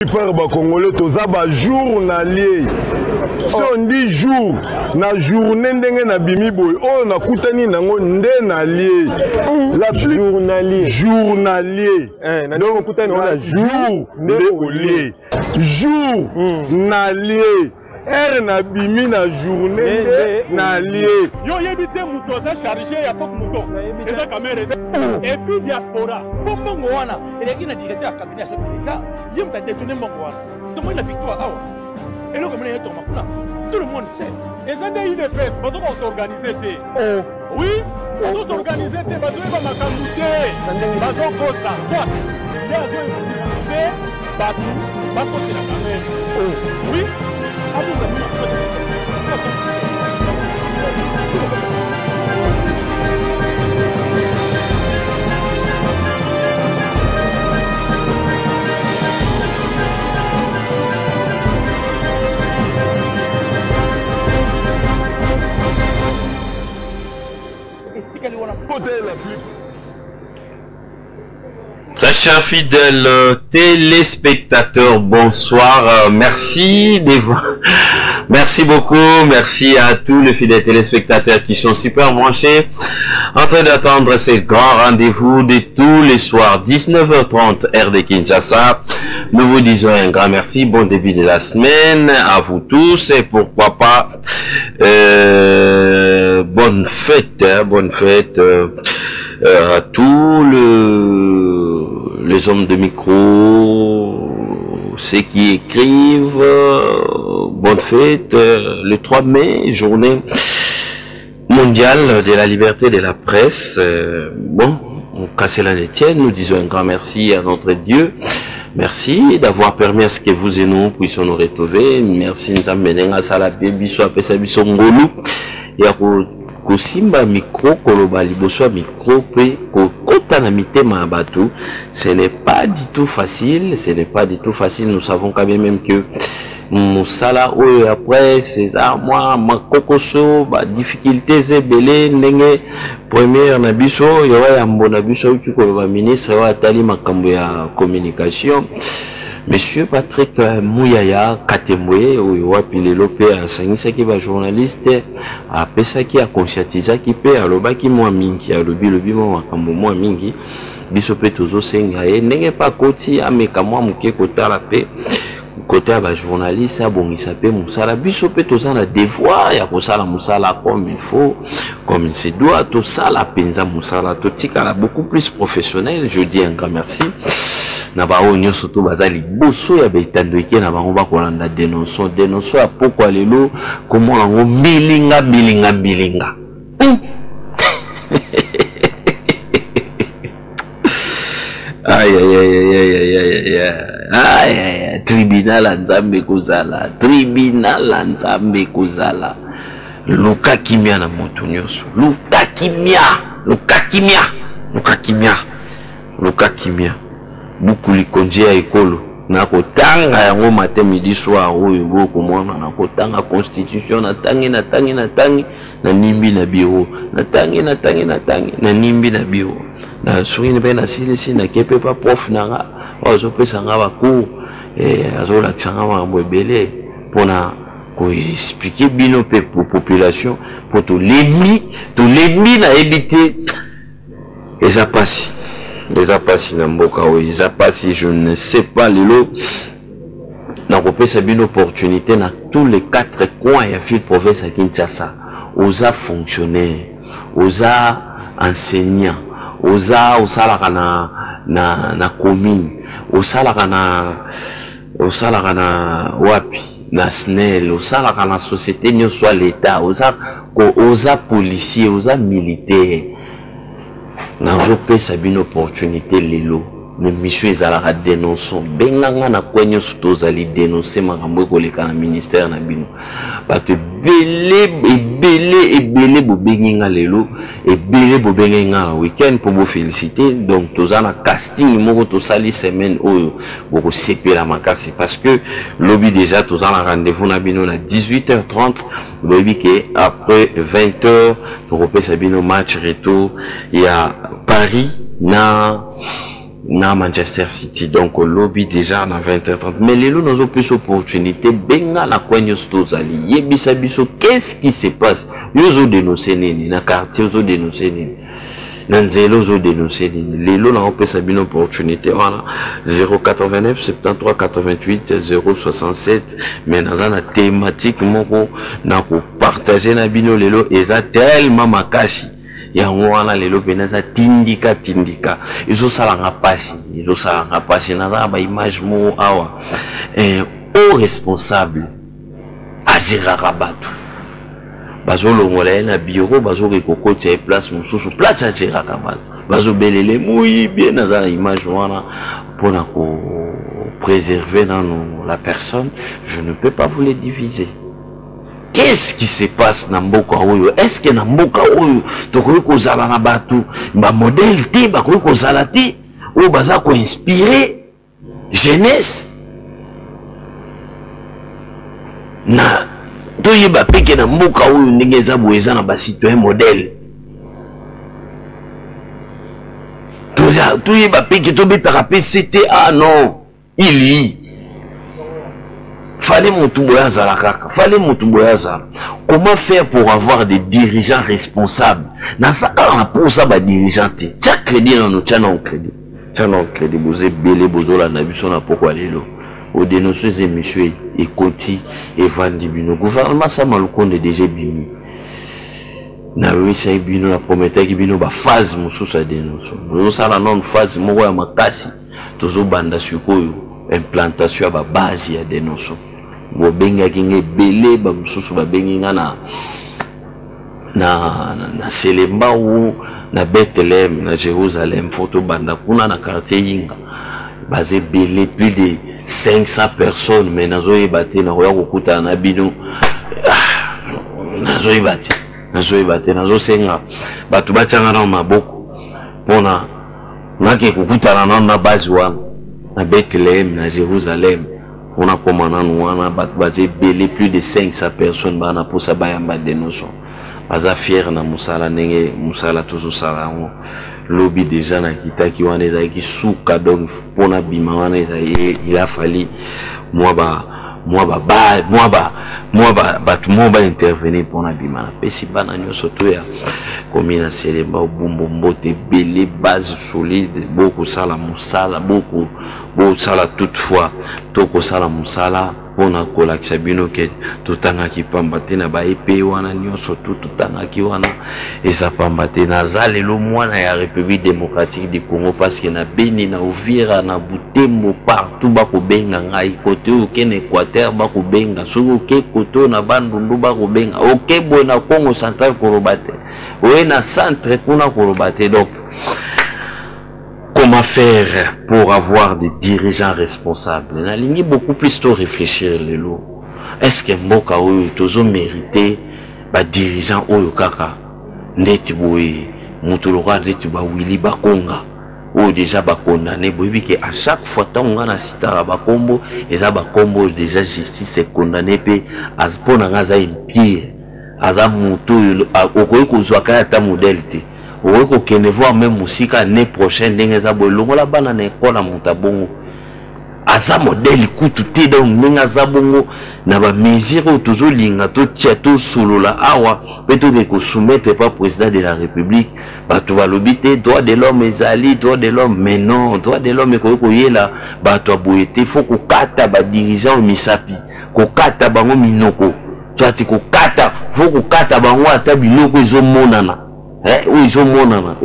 Par ba Congolais toza ba journalier. Si on dit jour, na journée ndenge na bimi boy, oh na kutani nango nde na lié. La journalier. Journalier. Donc kutani na jour nde lié. Jour na lié. Er na bimi na journée na lié. Yo yebite muto za chargé ya sok muto. Eza kamera. Et puis diaspora. Bongo wana, eleki na directeur ya cabinet chef de l'État, yem ta détourner bongo wana. Donc la victoire awa. Et le communauté to makuna. Tout le monde sait. Eza nde UDPS, bazo ko s'organiser té. Oui, bazo s'organiser té, bazo eba makambu té. Bazo kosa, soit. Ya zo c'est batu, bako c'est la caméra. Oui. Très chers fidèles téléspectateurs, bonsoir, merci beaucoup, merci à tous les fidèles téléspectateurs qui sont super branchés en train d'attendre ces grands rendez-vous de tous les soirs 19h30 heure de Kinshasa. Nous vous disons un grand merci, bon début de la semaine à vous tous et pourquoi pas bonne fête à tous les hommes de micro, ceux qui écrivent, bonne fête, le 3 mai, journée mondiale de la liberté de la presse. Bon, on casse la tienne, nous disons un grand merci à notre Dieu. Merci d'avoir permis à ce que vous et nous puissions nous retrouver. Merci Nzambelenga Salabi biso apesa biso ngolu ya kosimba micro koloba liboso micro pe kokota na mitema batou. Ce n'est pas du tout facile, nous savons quand même que musala oyo après c'est ça moi makokoso ba difficultés ebele ndenge première na biso ya mbona biso tu koloba ministre wa atali makambo ya communication Monsieur Patrick Mouyaya Katemwe oyo wapi lelo pe asangisaki ba journaliste apesaki akonscientisaki pe alobaki mwa mingi alobi mwa makambo mwa mingi biso pe tozo senga ye ndenge pa koti ameka mwa muke kotala pe côté à journaliste à bon il s'appelle musala biso pe toza na devoir ya kosala musala comme il faut comme il se doit tout ça la penza musala to tika beaucoup plus professionnel. Je dis un grand merci na ba onyo surtout bazali boso ya betando eke na bango ba kolanda dénonçons à pourquoi lelo comment ngo bilinga aïe tribunal anzambe kozala luka kimia na moto nyonso luka kimia bukuli konje ya ekolo na kotanga yango matin midi soir oyo boko mwana na kotanga constitution na tangi na nimbi na bureau na nimbi na bureau na souri pe na silisi na kepe pa prof nanga ozo pesa nga ba cours azo la tsanga mambo ebele pona ko expliquer bino pe pour population pour to lemi na éviter eza pasi na mboka oyo eza pasi. Je ne sais pas lelo na kopesa bino opportunité na tous les 4 coins ya ville province à Kinshasa oza fonctionnaire oza enseignant oza osalaka na commune osalaka na wapi na SNEL osalaka na société nyonso ya l'État oza policier oza militaire nazo pesa bino opportunité lelo mais monsieur ezalaka dénonçons benganga na kwenyo sutozali dénoncer makambo ekoleka na ministère na bino bato ebele bobenginga lelo ebele bobenginga week-end pour vous féliciter. Donc toza na casting moko tosali semaine oyo boko sepela makasi parce que lobby déjà toza na rendez-vous na bino na 18h30 lobby que après 20h tokopesa bino match retour ya Paris na na Manchester City. Donc lobby déjà na 20h30. Mais les lots n'ont plus opportunité. Benga la coigne stozali. Yebisa biso, qu'est-ce qui se passe? Yozo dénoncé nini na quartier, yozo dénoncé nini. Nanzelo zo dénoncé nini. Les lots n'ont pas sa bonne opportunité. Voilà. 089 73 88 067. Mais dans la thématique moko na ko partager na bino les lots et ça tellement makashi. Yango wana lelo penaza tindika izo salanga pasi naza ba image mo awa au responsable agiraka batu bazo longola na bureau bazo rekokoti place mususu place agiraka batu bazo belele muyi bien naza image wana pona ko préserver dans la personne. Je ne peux pas vous les diviser. Qu'est-ce qui se passe dans Mboka Oyo? Est-ce que dans Mboka Oyo, tokoki kozala na batu, ba modèle te, bakoki kozala te, ou baza ko inspirer jeunesse? Na toyeba peke na Mboka Oyo ndenge eza boye eza na ba citoyen modèle. Toyeba peke tobetaka pe c'était ah non, il y fallait Moutouboyaza. Comment faire pour avoir des dirigeants responsables? Dans ça, on a pour ça, des dirigeants. Chaque crédit, on a un crédit. Crédit, vous êtes belé, vous avez la mission, pourquoi aller là? Au dénoncer ces messieurs, et Koti, et Van Dibino. Gouvernement, ça m'a le compte déjà bini. Na oui, ça y bino, la prometteur qui bino, ba phase, moussou, ça dénonce. Nous, ça la non phase, moi, à ma casse, tous aux bandes sur implantation à base, il y a des notions. Bobenga kinge belé ba mususu ba benga na Selemba ou na Bethlehem na Jérusalem photo banda kuna na quartier Yinga basé belé plus de 500 personnes mais nazo yebate na koya kokuta na bino nazo yebate nazo senga batu batanga na maboko pona nake kokuta na base wa na Bethlehem na Jérusalem. On a commandé nous belé plus de 500 personnes bana pour ça bayamba de notions. Baza fier na musala nenge musala toujours sala lobby déjà na kita ki wana za ki souka donc pona bima wana il a fallu moi intervenir pour na bima na pesi bana nyoso to ya komina Selemba bumbo mbote belé base solide beaucoup sala musala beaucoup sala toutefois toko sala musala pona kola kisabino ke tutanga ki pambate na ba épée wana nyoso tutanga ki wana eza pambate na zalelo mwana ya République démocratique du Congo parce que na Beni na Uvira na Butembo partout ba ko benga ngai côté au Ken Équateur ba ko benga soko ke koto na Bandundu ba ko benga OK bona Congo central ko robate oui na centre kuna ko robate. Donc comment faire pour avoir des dirigeants responsables? Na ligne beaucoup plus tôt réfléchir les lots. Est-ce que Mboka Oyo tozo mérité ba dirigeant Oyo kaka ndeti boye mutulora ndeti ba Willy Bakonga ou déjà ba condamné boyebi que à chaque fois tant on a citara ba kombo eza ba kombo déjà justice est condamné pe azpona ngaza impie aza mutu okoyi kozwa kaya modèle te. Ou qu'on voir même musique l'année prochaine d'engeza bolongo la bana na école à Montabongo aza modèle kututé donc n'engaza bongo na ba mesure toujours linga to tchato solo la awa peut-être que soumettre pas président de la République ba to balobité droit de l'homme ezali droit de l'homme mais non droit de l'homme ko yela ba to boyete faut ko kata ba dirigeant misapi ko kata bango minoko soit ko kata faut ko kata bango ata biloko ezo monana. Ils ont monana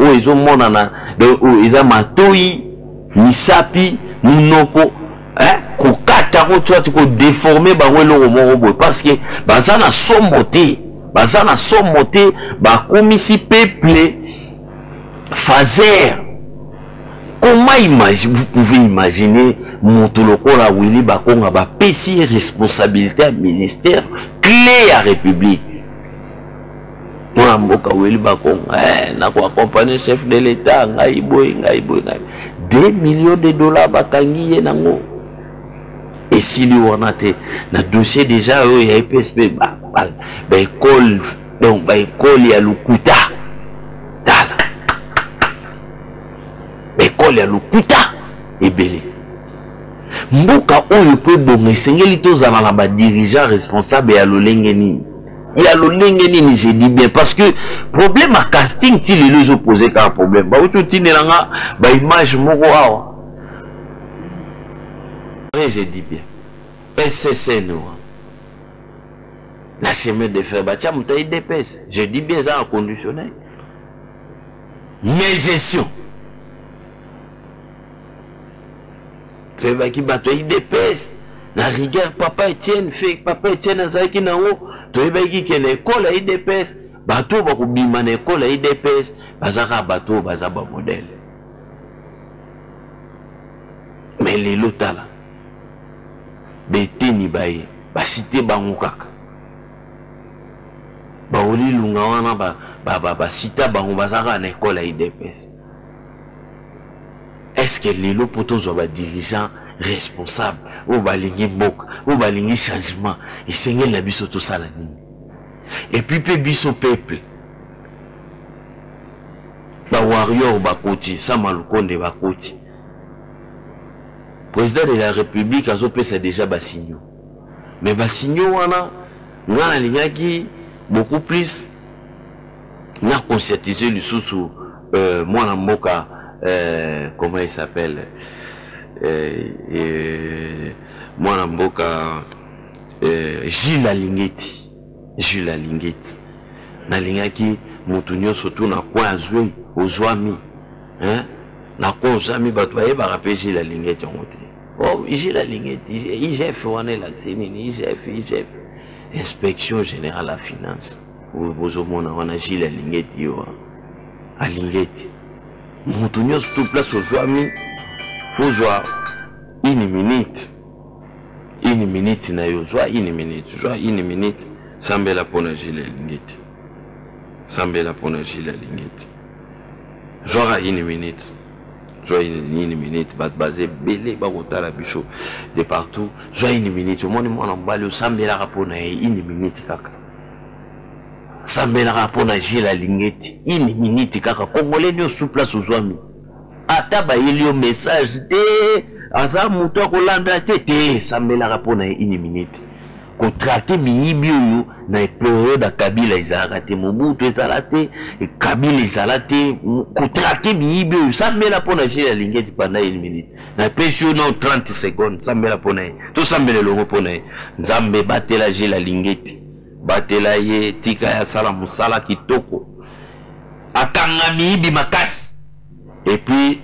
donc ils ont matoi misapi munoko kokata ko tu ko déformer ba welo mo parce que bazana somboté ba komisi peuple fazer. Comment vous pouvez imaginer Moutoloko la Willy Bakonga ba pesi responsabilité à ministère clé à République. Moi Mboka Willy Bakonga na ko accompagner chef de l'état ngai boy 2 millions de dollars bakangi nango et si lui on a te na dossier déjà il y a PSP ba école donc ba école ya Lukuta tala ba école ya Lukuta ebele mboka oyo pe bongo esengeli tozala na ba dirigeant responsable ya lolenge nini ya lolenge nini, je dis bien parce que problème à casting ti les opposés ka problème ba utu tinelanga ba image moko awa je dis bien SSN la chemin de fer ba tia mutai DPS, je dis bien ça en conditionnel mais gestion tu vas qui bateau IDPS la rigueur papa Etienne fait papa Etienne azaki nango tu vas qui que l'école IDPS bateau ba ko bima na école IDPS bazaka bateau bazaba modèle mais les lotala beteni baye ba cité bango kaka ba oli lunga wana ba cité bango bazaka na école IDPS. Est-ce que les lots pour tous les dirigeants responsables ou balingi mbok ou balingi changement et seigneur la biso tout ça la ligne et puis pe biso peuple ba warrior ba koti ça malukonde ba koti président de la république a pesa déjà ba signo mais ba signo wana ngana linyaki beaucoup plus na conscientiser le sous mwana mboka comment il s'appelle mwana mboka Gilles Alingeti na lingaki mutu nyonso tu na kwa azwe ozwami na kwa ozwami bato baye ba rappeler Gilles Alingeti ngote oh Gilles Alingeti IGF wana la tsinini IGF inspection générale à finance bozo mona wana Gilles Alingeti yo Alingeti mutu nyonso tu place ozwami faut jouer une minute na yo jouer une minute sambela pona Gilles Alingeti jouer une minute basé belé ba kotala bicho de partout jouer une minute moni mwana mbali sambela pona une minute kaka sambela pona Gilles Alingeti une minute kaka congolais nyo sous place ozwami ata ba yeli message de aza muto akolanda te sambela rapona une minute ko traquer miyibi oyo na période da Kabila izalaka te Mobutu ezalate Kabila ezalate ko traquer miyibi oyo sambela pona Gilles Alingeti pendant une minute na pesio na 30 secondes sambela pona to sambela longo pona nzambe batela Gilles Alingeti batela ye tika ya sala musala kitoko akanga miyibi makasi. Et puis,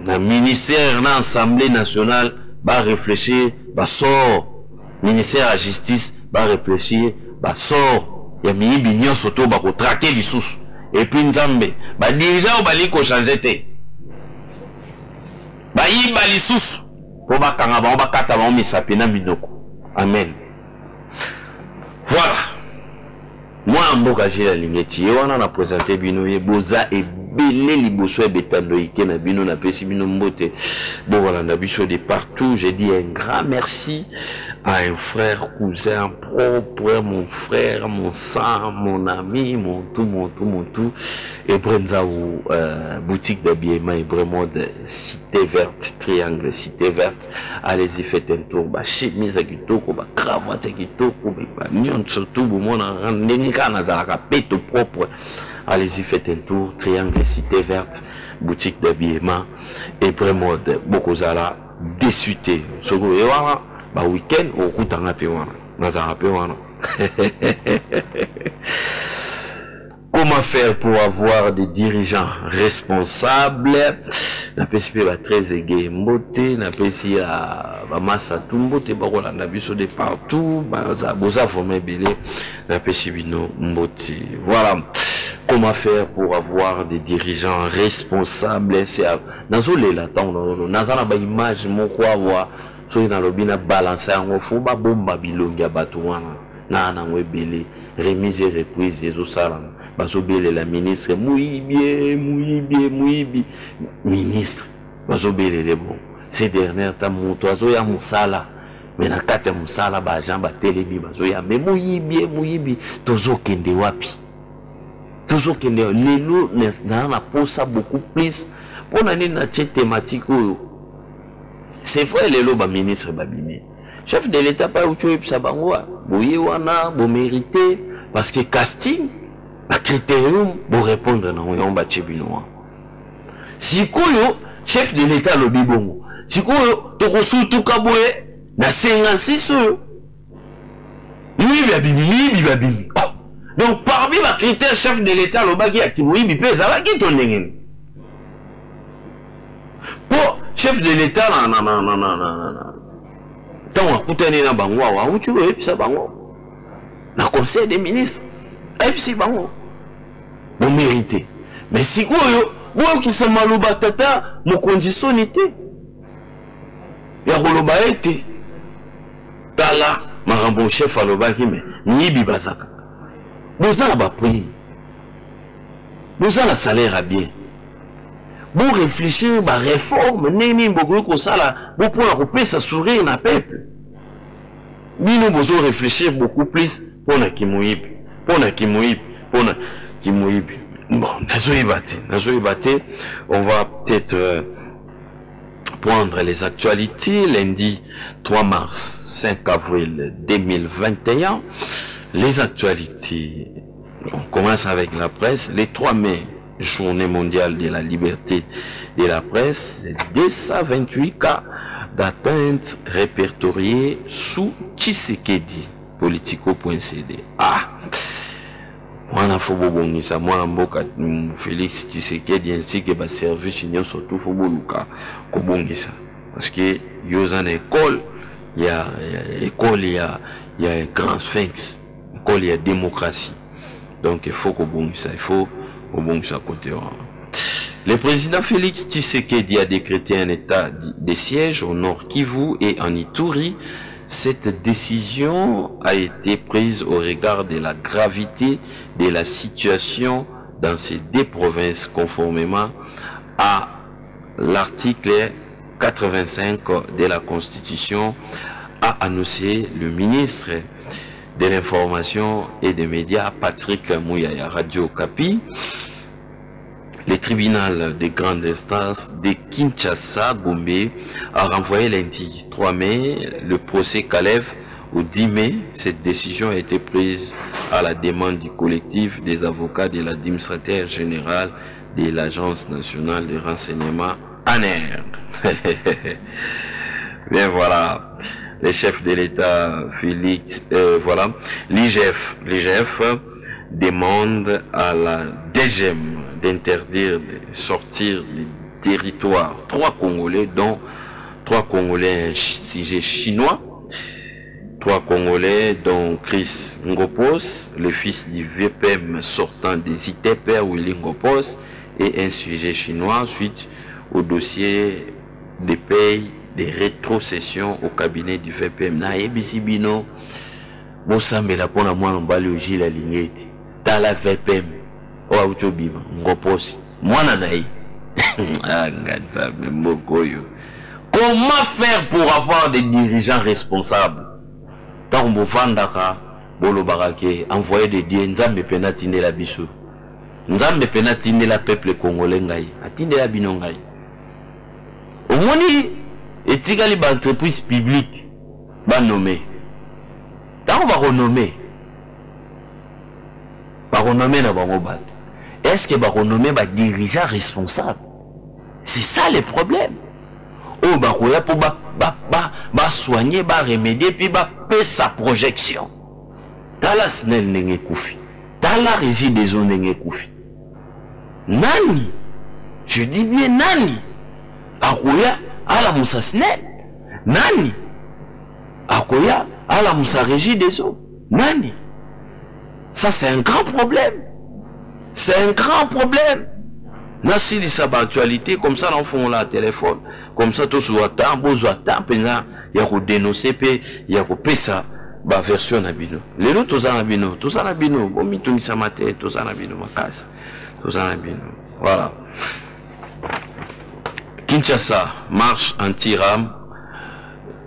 le ministère, l'Assemblée nationale, va réfléchir, va sort. Le ministère de la Justice va réfléchir, va sort. Il y a mis une bignon surtout, va traquer les sous. Et puis, Nzambe, va dirigeant, va aller changer. Va y aller les sous. Pour va kangaba, va kata, va misapina minoko. Amen. Voilà. Moi, en Mboka Gilles Alingeti, on a présenté Bino Boza et Belé Liboso et Betandoïke na Bino na Pesi Bino Mbote. Bon voilà, on a bicho de partout. J'ai dit un grand merci à un frère, cousin, propre, mon frère, mon sang, mon ami, mon tout. Et Brenzaou, boutique d'habillement et vraiment de Cité Verte, Triangle Cité Verte. Allez-y, faites un tour. Bah, chemise à kitoko, bah, cravate à kitoko, bah, nyon surtout, bon, péto propre. Allez-y, faites un tour. Triangle Cité Verte, boutique d'habillement et vraiment de Bokozala, désuté. Sogo et voilà, bah week-end au coup t'en as Comment faire pour avoir des dirigeants responsables? Na PCP va très aigué mbote, na PCP va massa tout mbote, barola na biso de partout, boza formé belé, na PCP no mbote. Voilà. Comment faire pour avoir des dirigeants responsables? C'est nazole la temps, nazana ba image moko avoir, so na lobina balancer en fo ba bomba bilonga batouana, na na webele, remise et reprise les osala. Bazobele la ministre Mouibi ministre bazobele les bon ces dernières temps motozo ya musala mais na kati ya musala ba jamba telemi bazoya mais Mouibi tozo kende wapi lelo na posa beaucoup plus pona ni na thématique c'est vrai les loba ministre babimi. Chef de l'État pas où tu es ça bangwa. Boye wana, bo mérité parce que casting, la critérium pour répondre na on ba chebinoa. Sikoyo chef de l'État lo bibongo. Sikoyo to kosutu kaboye na 56 lui babimi. Donc parmi les critères chef de l'État le bagi akimoyi bi pesa ba ki ton ndenge. Pour chef de l'État tant on a na bango wa uchu e pisa bango na conseil des ministres e pisa bango bon mérité mais si quoi yo qui se maluba tata mo conditionnité ya koloba ete tala marambo chef alobaki mais nibi bazaka bozala ba prime bozala salaire à bien bon réfléchir ba réforme nini mboko ko sala bon pour la ça sourire na peuple bino bozo réfléchir beaucoup plus pour na kimoyib bon nazoibate on va peut-être prendre les actualités lundi 3 mars 5 avril 2021 les actualités on commence avec la presse les 3 mai Journée mondiale de la liberté de la presse, 228 cas d'atteinte répertoriés sous Tshisekedi, politico.cd. Ah, moi, Fobobongisa, moi, Mboka, Félix Tshisekedi, ainsi que ma service, union surtout Foboluka, Kobongisa. Parce que, il y a une école, il y a un grand sphinx, école, il y a démocratie. Donc, il faut Kobongisa, il faut côté. Le président Félix Tshisekedi a décrété un état de siège au nord Kivu et en Ituri. Cette décision a été prise au regard de la gravité de la situation dans ces deux provinces conformément à l'article 85 de la Constitution, a annoncé le ministre de l'information et des médias, Patrick Mouyaya, Radio Kapi. Le tribunal de grande instance de Kinshasa, Gombe, a renvoyé lundi 3 mai le procès Kalev au 10 mai. Cette décision a été prise à la demande du collectif des avocats de l'administrateur général de l'Agence nationale de renseignement, ANER. Bien voilà. Les chefs de l'État, Félix, voilà, l'IGF demande à la DGM d'interdire de sortir du territoire 3 Congolais, dont 3 Congolais chinois, 3 Congolais, dont Chris Ngopos, le fils du VPM sortant des ITP, Willy Ngopos, et un sujet chinois, suite au dossier des pays des rétrocessions au cabinet du VPM. Na ebisibino bosambela pona mwana mbali ojila lingeti tala VPM o autobima ngoposi mwana naï. Comment faire pour avoir des dirigeants responsables? Tant on bovandaka bolo barake envoyer des dieux nzambe pena tinde la biso nzambe pena tinde la peuple congolais ngai atinde la bino ngai omoni et tigali ba entreprise publique ba nommé tant on va renommer na bango bato est-ce que ba renommer ba dirigeant responsable? C'est ça le problème. Oh ba koya pour ba soigner, ba remédier puis ba payer sa projection. Dans la SNEL nenge koufi, dans la régie des zones nenge koufi. Nani, je dis bien nani, akoya ala musa SNEL, nani, akoya ala musa régie des eaux, nani. Ça c'est un grand problème. C'est un grand problème. Nasi li sa actualité comme ça dans fond la téléphone, comme ça tout sur temps, besoin temps pena ya ko dénoncer pe ya ko pesa ba version na bino. Lelo to za na bino, bomi to misa mate to za na bino makasi. To za na bino. Voilà. Kinshasa, marche anti-ram,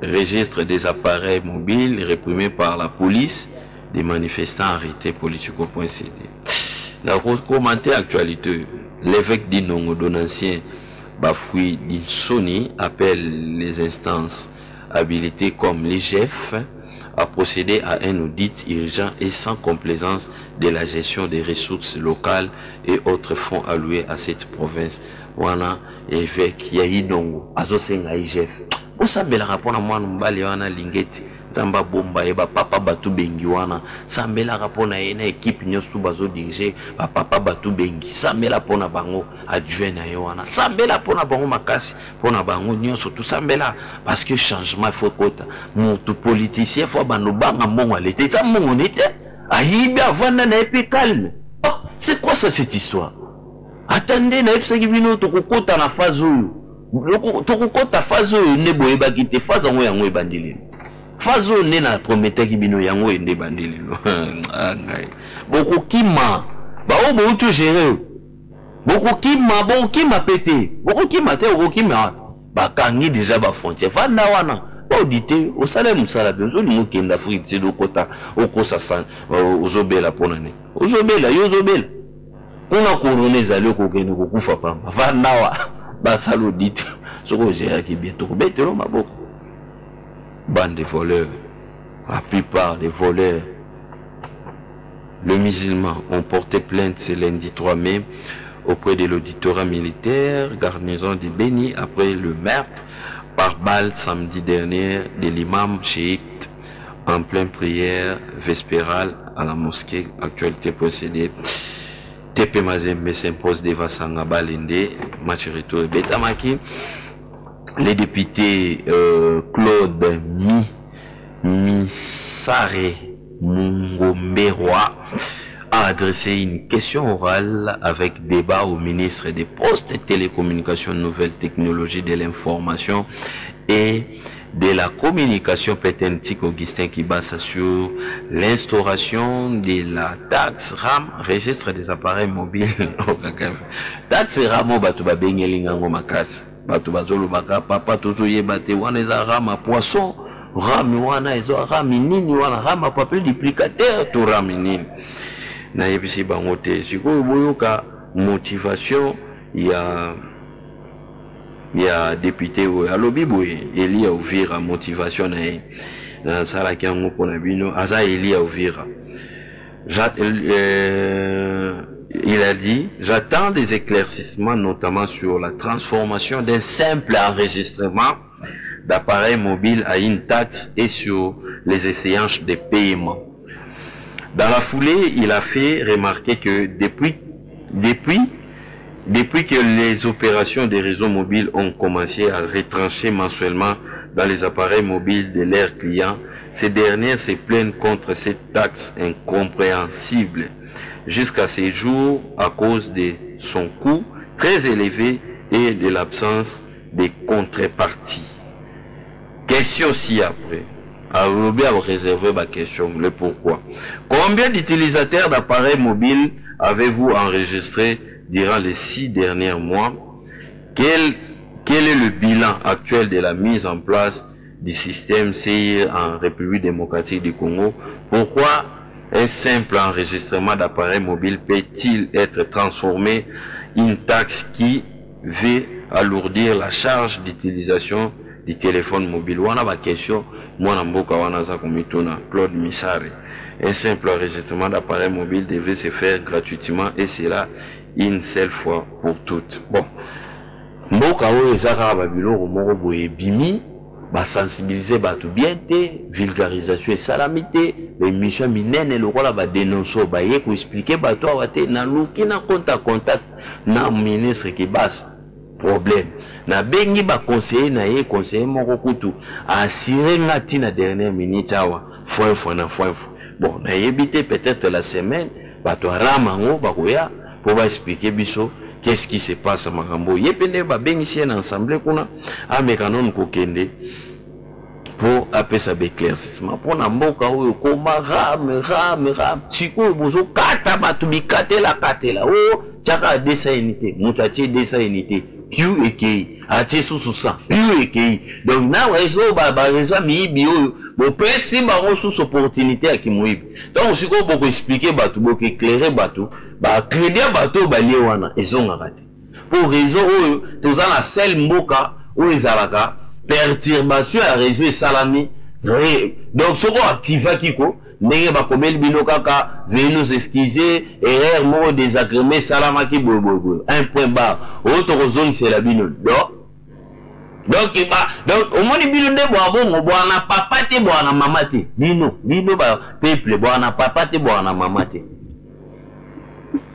registre des appareils mobiles réprimés par la police, des manifestants arrêtés politico.cd. La commenté actualité, l'évêque d'Inongo, d'un ancien Bafoui d'Insoni appelle les instances habilitées comme l'IGF à procéder à un audit urgent et sans complaisance de la gestion des ressources locales et autres fonds alloués à cette province. Wana évêque Yahidongo azosenga IGF. Osambela rapona mwana mbali wana lingeti Zamba bomba eba papa batu bengi wana sambela rapona ena équipe nyosu bazo diriger papa batu bengi sambela pona bango adjoint na wana sambela pona bango makasi pona bango nyoso tout sambela parce que changement faut kota mutu politicien faut banobanga mbongo alete ça mbongo nite ayibi avanda na epe calme. Oh, c'est quoi ça cette histoire? Attendez na epsa kibino to kokota na phase to kokota phase ne boyeba kite phase ngo yango ebandili Fazo ne na promete ki bino yango ende bandeli no. Boko kima ba o bo tu gérer. Boko kima pété. Boko kima te boko kima ba kangi déjà ba frontière. Vanda wana ba auditer au salaire musala bezo ni mukenda Afrique c'est do kota o kosa san ozobela ponane. Ozobela yozobela. Kuna corona zali ko kene ko kufa pamba. Vanda wa ba salo dit soko gérer ki bientôt ko betelo maboko. Bande de voleurs, la plupart des voleurs, les musulmans ont porté plainte ce lundi 3 mai auprès de l'auditorat militaire garnison de Béni après le meurtre par balle samedi dernier de l'imam chiite en pleine prière vespérale à la mosquée. Actualité procédée. TP Mazembe s'impose devant Sangaba Lende, match retour et Betamaki. Les députés Claude Misare Mungomberwa a adressé une question orale avec débat au ministre des Postes et Télécommunications, Nouvelles Technologies de l'Information et de la Communication Pétentique Augustin Kibassa sur l'instauration de la taxe RAM, registre des appareils mobiles. Taxe RAM, batuba bengelingango makasi. Batu bazolo baka papa tozo yebate wana eza rama poisson rami wana ezo rami nini wana rama papier duplicateur to rami nini na yebisi bango te siko boyoka motivation ya député o alobi boye Elia Uvira motivation na sala kyango pona bino aza Elia Uvira il a dit, j'attends des éclaircissements, notamment sur la transformation d'un simple enregistrement d'appareils mobiles à une taxe et sur les échéances de paiement. Dans la foulée, il a fait remarquer que depuis que les opérations des réseaux mobiles ont commencé à retrancher mensuellement dans les appareils mobiles de leurs clients, ces derniers se plaignent contre cette taxe incompréhensible jusqu'à ces jours à cause de son coût très élevé et de l'absence de contrepartie. Question si après. Alors, bien réserver ma question, le pourquoi. Combien d'utilisateurs d'appareils mobiles avez-vous enregistré durant les 6 derniers mois? Quel est le bilan actuel de la mise en place du système CIR en République démocratique du Congo? Pourquoi un simple enregistrement d'appareil mobile peut-il être transformé en une taxe qui veut alourdir la charge d'utilisation du téléphone mobile? Wana ba question, moi namboka wana za komitona Claude Misare. Un simple enregistrement d'appareil mobile devait se faire gratuitement et cela une seule fois pour toutes. Bon, mboka oyo ezaka ba biloko moko boye bimi ba sensibiliser bato bien te vulgarisation et salamité l'émission minene lokola ba dénoncer ba ye ko expliquer bato awate na luki na contact na ministre Kibassa problème na bengi ba conseiller na ye conseiller moko kutu assurer ngati na dernière minute awa fois bon na yebité peut-être la semaine bato ramango ba koya pour ba expliquer biso qu'est-ce qui se passe à Marambo. Yepende ba bengi en assemblée kuna amekanon ko kende pour appeler ça éclaircissement pour na mboka oyo koma rame siko bozo kata batu bikatela oh chaka desa unité mutachi desa unité Q et K ache sususa Q et K donc na wezo ba reza mi bio bo pesi ba sous opportunité à kimoibi donc siko boko expliquer batu boko éclairer batu ba crédit batu ba lié wana ezonga kati pour réseau tous la seule mboka où ils alaka perturbation à réseau et salami donc ce qu'on active kiko ndenge ba komel bino kaka veuillez nous excuser erreur mo désagrémé salama ki bobo un point barre autre zone c'est la bino donc au moins bino de boabo bwana papa te bwana mama te bino ba peuple bwana papa te bwana mama te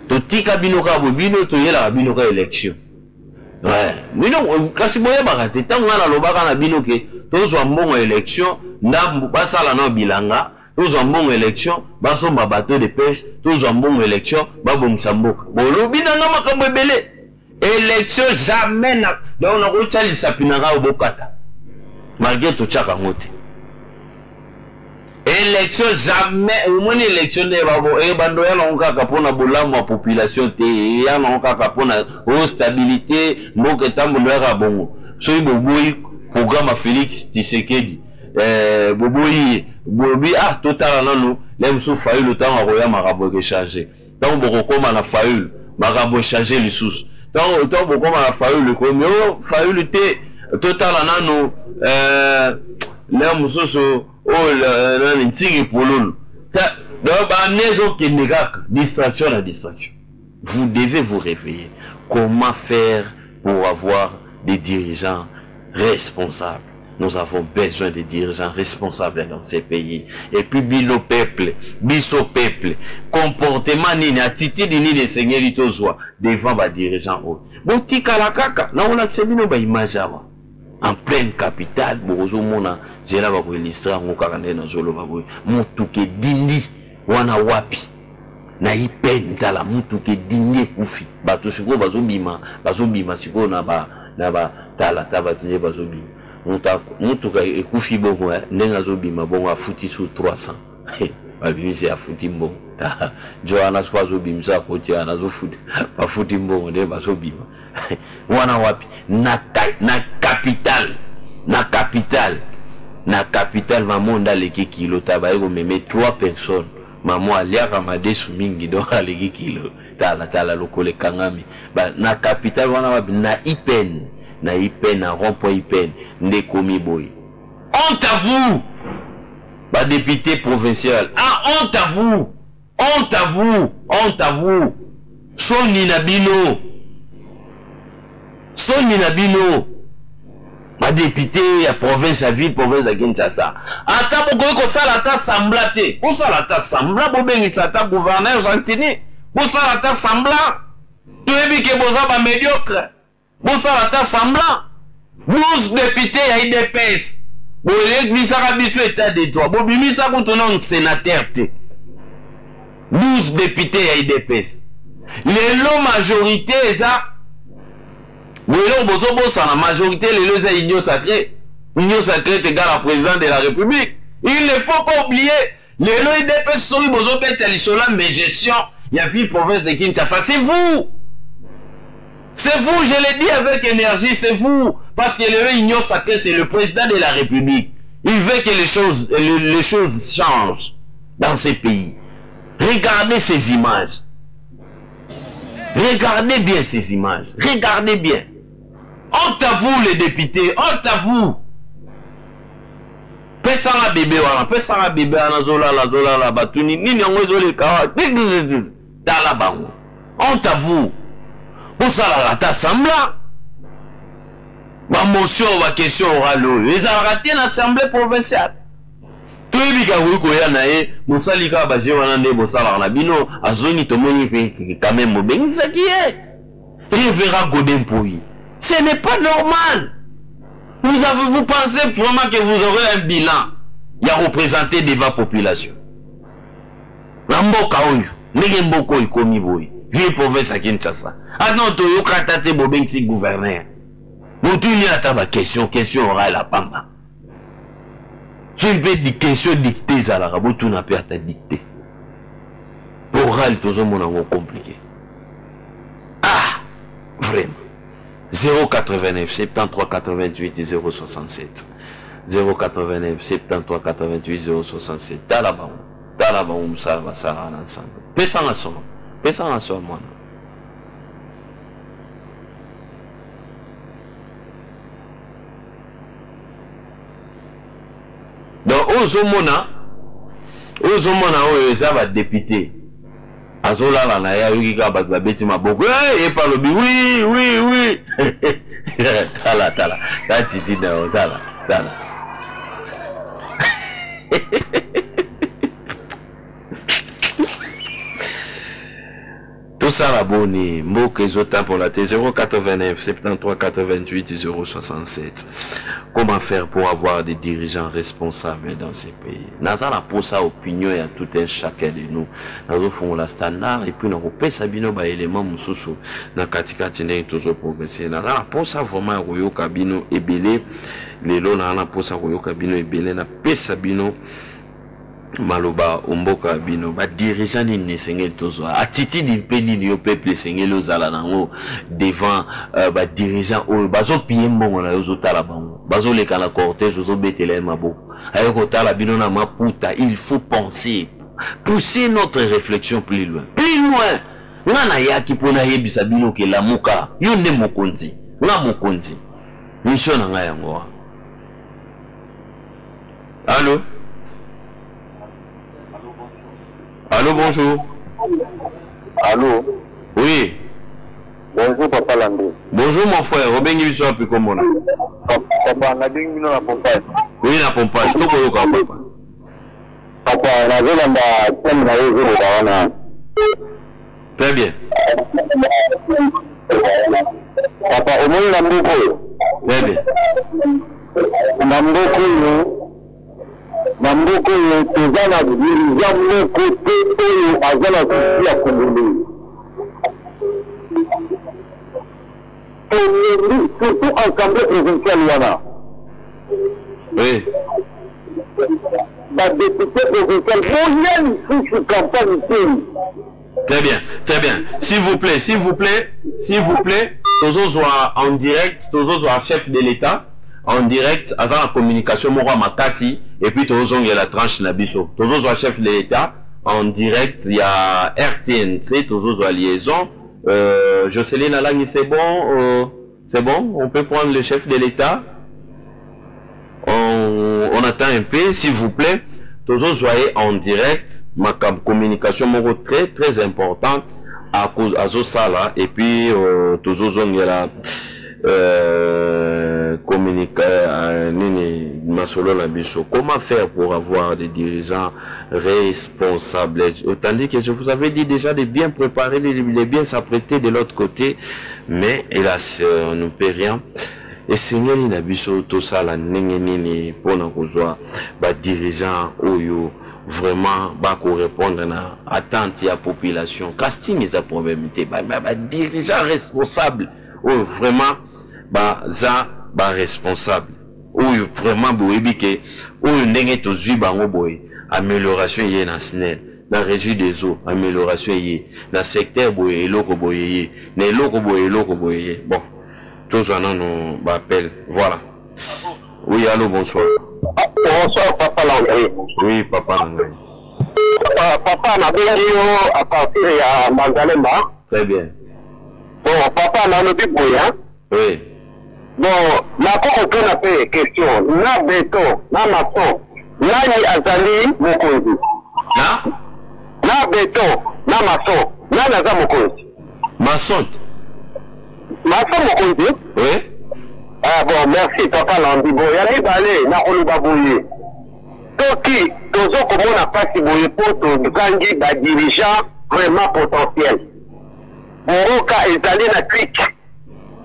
to tika bino ka bino to yela bino ka élection ouais bino kasi boye bakate tango na lobaka na bino ke to zo mbongo élection ndambu basala na bilanga to zo mbongo élection basomba bateau de pêche to zo mbongo élection babomisa mboka bolobi na makambo ebele élection jamais na donc na ko tsalisa pinaka obokata malgré to tchaka ngote élection jamais au moins élection de babo e bando ya longa kapona bolamu wa population te ya longa kapona stabilité mboka tambo ya bongo so iboboyi programme Félix Tshisekedi boboyi total nanu même sous faille le temps roya marabo que changer donc boko koma na faille marabo changer les sous donc boko koma na faille le comme faille le té total nanu même sous le ntigi pololo donc banezo kenegaka distraction à distraction. Vous devez vous réveiller. Comment faire pour avoir des dirigeants responsables? Nous avons besoin de dirigeants responsables dans ces pays. Et puis bilo peuple, biso peuple, comportement ni attitude ni de seigneur itozwa devant ba dirigeants. Bon tika la kaka, na on a tsebino ba image awa. En pleine capitale, bozo mona jela ba ko illustra ngokaka na zolo ba boy. Mutu ke dindi wana wapi. Na ipen tala mutu ke dindi kufi. Bato siko bazo bima siko na ba tala tabatine bazo bima. Mutu ka ekufi bongo ndenga zo bima bongo afuti sous 300. Babimi c'est afuti mbongo. Joana swa zo bimisa ko tia na zo futi. Ba futi mbongo de bazo bima. Wana wapi na capital mamonda leki kilo tabaiko meme 3 personnes maman aliaka madesu mingi donc aleki kilo tala lokole kangami ba na capital wana wapi na ipen na rond-point ipen ndekomi boy. Honte à vous ba député provincial, honte à vous soni na bino ma député ya province à ville province à Kinshasa ata bokoy ko sala ta sembla te ko sala ta sembla bo bengi sa ta gouverneur gentini ko sala ta sembla to ebi ke boza ba médiocre bo sala ta sembla 12 députés ya IDPS bo elek bisaka biso état de droit bo bimisa ko tonon sénateur te 12 députés ya IDPS les majorité eza la majorité, les unions sacrées est égale à président de la République. Il ne faut pas oublier, les IDPS sont mais gestion, il y a ville province de Kinshasa. C'est vous, je l'ai dit avec énergie, c'est vous. Parce que les unions sacrées, c'est le président de la République. Il veut que les choses changent dans ces pays. Regardez ces images. Regardez bien ces images. Regardez bien. Honte à vous les députés, honte à vous. Pesanga bébé wana zola batuni nini yango ezole kawa tala bango. Honte à vous. Pour ça la ta sembla. Ba motion ba question orale. Les a raté l'assemblée provinciale. Tout bika ko ya na e mosali ka ba je wana nde bosala na bino azoni tomoni pe quand même mobengi sakié. Il verra Godin Pouyi. Ce n'est pas normal. Vous pensez vraiment que vous aurez un bilan y a représenté devant la population. Lamboka oyo, nege mboko ikomi boy. Vie province à Kinshasa. Ah non, toyo katate bobengsi gouverneur. Mutu ni ataba question orale à pamba. Je vais dire question dictée za la rabotu na pe ata dictée. Oral tozo monango compliqué. Ah, vraiment. 089 73 88 067 089 73 88 067 talaba umsala ensemble pesa na so mwana ozomona oyo eza badepute azolala na ye ayoki kaka bato babeti maboko ye palobi oui tala ta titi na yo tala tout ça la bonne mboka ezotambola te 089 73 88 067. Comment faire pour avoir des dirigeants responsables dans ces pays? Naza la posa opinion ya tout un chacun de nous. Nazo font la standard et puis nazo pesa bino ba élément mususu na katika tine tozo progresser. Naza la posa vraiment koyoka bino ebele lelo na posa koyoka bino ebele na pesa bino maloba omboka bino ba dirigeant ni nesengeli tozo atiti di peni ni peuple sengeli ozala nango devant ba dirigeant o bazo piye mbongo na yozo tala bango bazo leka na cortège ozo betela maboko ayo ko tala bino na maputa. Il faut penser, pousser notre réflexion plus loin ngana yaki pona yebisa bino ke la muka yo nde mokonzi nga mokonzi mission na nga yango. Allô? Allô, bonjour. Allô. Oui. Bonjour, Papa Landé. Bonjour, mon frère. Obengi biso api komona. Papa, na bengi bino na pompage. Oui, na pompage. Toko yoka, papa. Papa, na zolanda teme na yo zolo wana. Très bien. Papa, omoni na mboko yo. Très bien. Na mboko yo. Mamboko yo tozana dirigeant moko te oyo azana susi ya kongole. Surtout assemblée provinciale wana. Oui. Ba député provincial moyen susi campagne te. Très bien, très bien. S'il vous plaît, Tozo soit en direct, Tozo soit chef de l'État. En direct, à la communication, Mora Makasi, et puis Tozo il y a la tranche Nabiso. Tozo soit chef de l'État. En direct, il y a RTNC, Tozo soit liaison. Jocelyne Alang, c'est bon, on peut prendre le chef de l'État. On attend un peu, s'il vous plaît. Tozo soyez en direct, ma communication Moro très très importante à cause à Zosala, et puis Tozo il y a la comment faire pour avoir des dirigeants responsables, tandis que je vous avais dit déjà de bien préparer, de bien s'apprêter de l'autre côté, mais hélas on ne peut rien. Et Seigneur Nabiso tout ça la nini pour nous ba dirigeants oyo vraiment ba ko répondre na attente ya population casting is a problème ba dirigeants responsables ou vraiment ba responsable ou vraiment boyebi ke ou ndenge to zui bango boy amélioration yé na SNEL na régie des eaux amélioration yé na secteur boy eloko boy na eloko boy bon tous en nous appel voilà. Oui, allô, bonsoir. Bonsoir, Papa Landry. Oui, Papa Landry. Papa na bengi yo à partir ya Mangalemba. Très bien. Bon, papa na lobi boya. Oui. Bon, na ko ko na pe question. Na beto, na maçon. Nani azali mokonzi? Na beto, na maçon. Nani azali mokonzi? Maçon. Maçon mokonzi? Oui. Ah bon, merci Papa Landry. Bon, ya ni balé na oluba boye. Toki, tozo komona pasi boye poto gangi ba dirigeant vraiment potentiel. Mboka ezali na clique.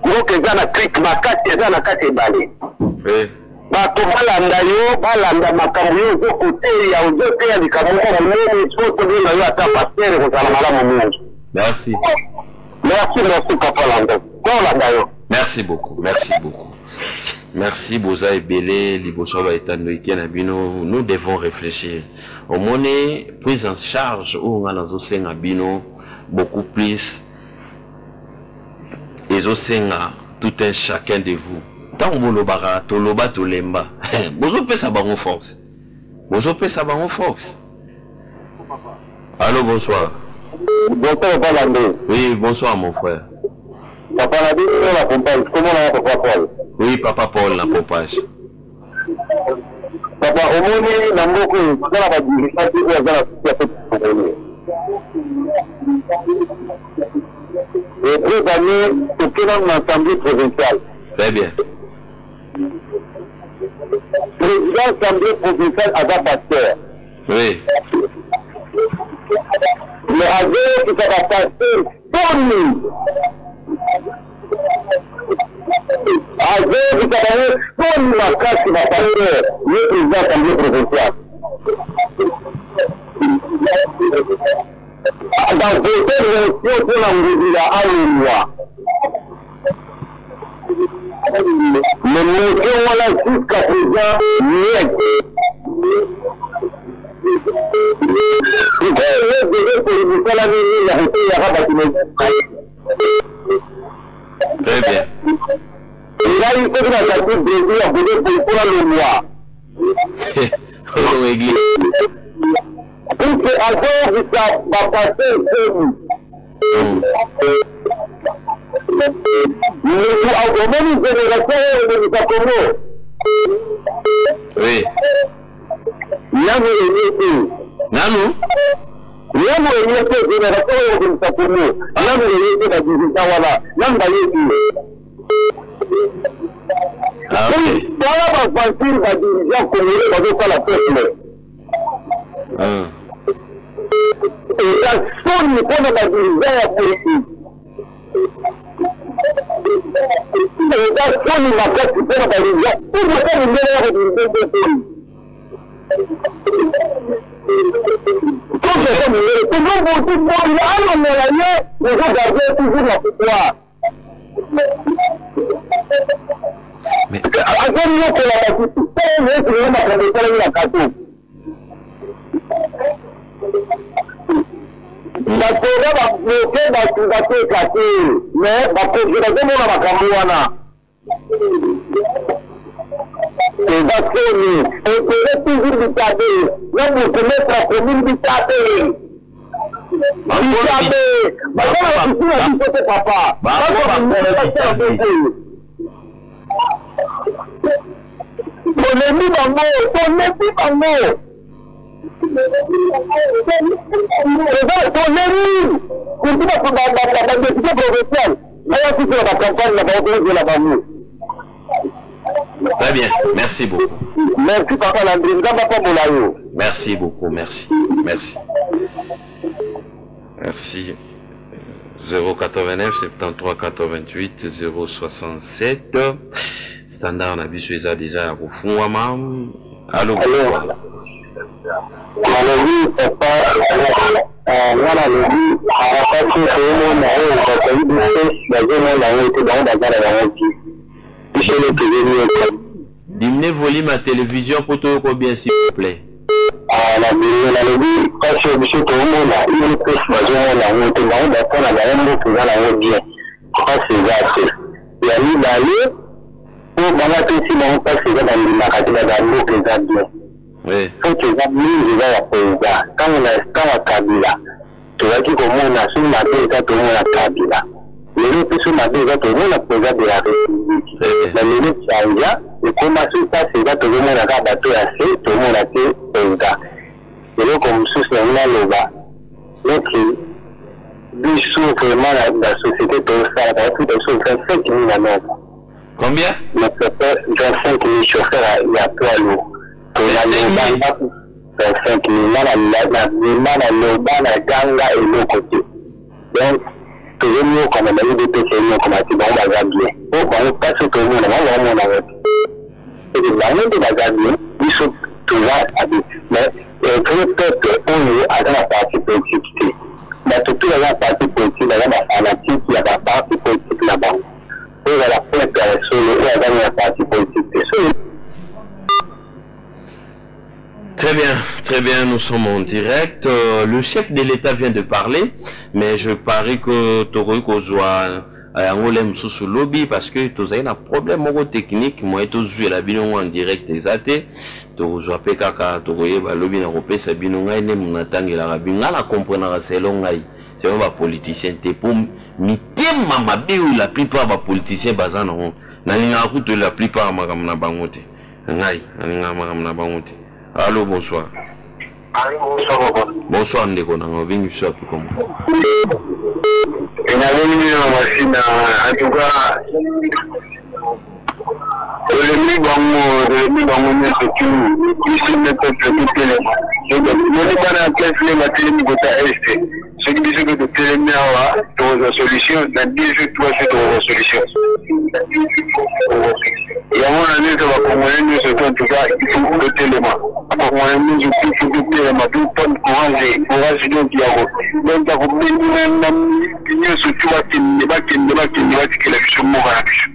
Mboka ezali na clique makati ezali na kati ebale. Oui. Bato balanda yo, balanda makambo yo ozokoteya ozoteya likambo moko monene soto bino yo ata pasteur kozala malamu mingi. Merci. Merci Papa Landry. Kolanda yo. Merci beaucoup. Merci Boza et Belé, Libosoba et Tanoïki Nabino. Nous devons réfléchir. Au monnaie, prise en charge où on a nos Nabino beaucoup plus. Les osenga, tout un chacun de vous. Tant que vous bara, toloba, tolemba. Bozo peut savoir en force. Allô, bonsoir. Bonsoir Papa Landry. Oui, bonsoir mon frère. Papa Landry, la pompage. Comment on a Papa Paul? Oui, Papa Paul, la pompage. papa omoni na mboko kala ba dirigeant qui est dans la situation et très années aucune assemblée provinciale. Très bien. Président de l'Assemblée provinciale Ada Pasteur. Oui. Mais avec qui ça va passer Tony. Avec qui ça va être Tony Makas qui va passer le président de l'Assemblée provinciale. Dans votre élection pour l'Angoula à l'Oua. Mais monsieur, voilà jusqu'à présent, net. Très bien. Il a eu quelque chose à dire de à poser pour le mois. Pour que avant, ça va passer. Oui. Nanu? Très bien, merci beaucoup. Merci papa Landry, merci beaucoup, merci. Merci. Merci. 089 73 88 067 standard na biso eza déjà ya kofungwama. Allô. Diminuez volume à télévision pour tout bien s'il vous plaît. Oui. Quand tu vas quand on a Kabila, tu vas dire comment on a su ma déjà tout le monde a Kabila. Les autres sur ma déjà tout le monde a posé de la République. La minute change, et comment se passe, c'est que tout le monde a rabattu assez, tout le monde a été président. Et donc, comme sous le monde là, donc, du sous vraiment la société, tout ça, il y a plus de 25 000 à l'heure. Combien? 25 000 chauffeurs, il y a peu à l'eau. 25 000 la ganga et l'autre côté. Donc, tout le monde, comme on a eu des PCN, comme on a dit, on va bien. On passe tout le monde, on va vraiment en arrêter. Et les gens de la gagner, ils sont toujours habitués. Mais, tout le peuple, on est dans la partie politique. Mais tout dans la partie politique, dans la fanatique, il y a la partie politique là-bas. Et dans la première solo, il y a la partie politique. Très bien, nous sommes en direct. Le chef de l'État vient de parler, mais je parie que Toro Kozwa Angolem sous lobby parce que tu as un problème technique. Moi, tu as la binon en direct exacté. Tu as PKK, tu as lobby européen, c'est binon ne munatang la rabina la comprendre c'est longai. C'est un politicien pour miter mama la plupart des politiciens bazan na linga la plupart makamna bangote. Ngai, allô, bonsoir. Allô, bonsoir, papa. Bonsoir, Ndeko, bienvenue sur tout comme. En tout cas, le bango, surtout, ici, le peuple tout élément. Donc, pas dans quel film a télé niveau est. Ce qui dit que de télé la solution, dans 10 jours, 3 jours de solution. Et à mon avis, ça va pour moi, en tout cas, il faut le télément. Pour moi, je suis tout le télément, tout le temps, courage, donc, il y a donc, ça vous met ce tu vois qu'il n'est pas qu'il a vu sur mon garage.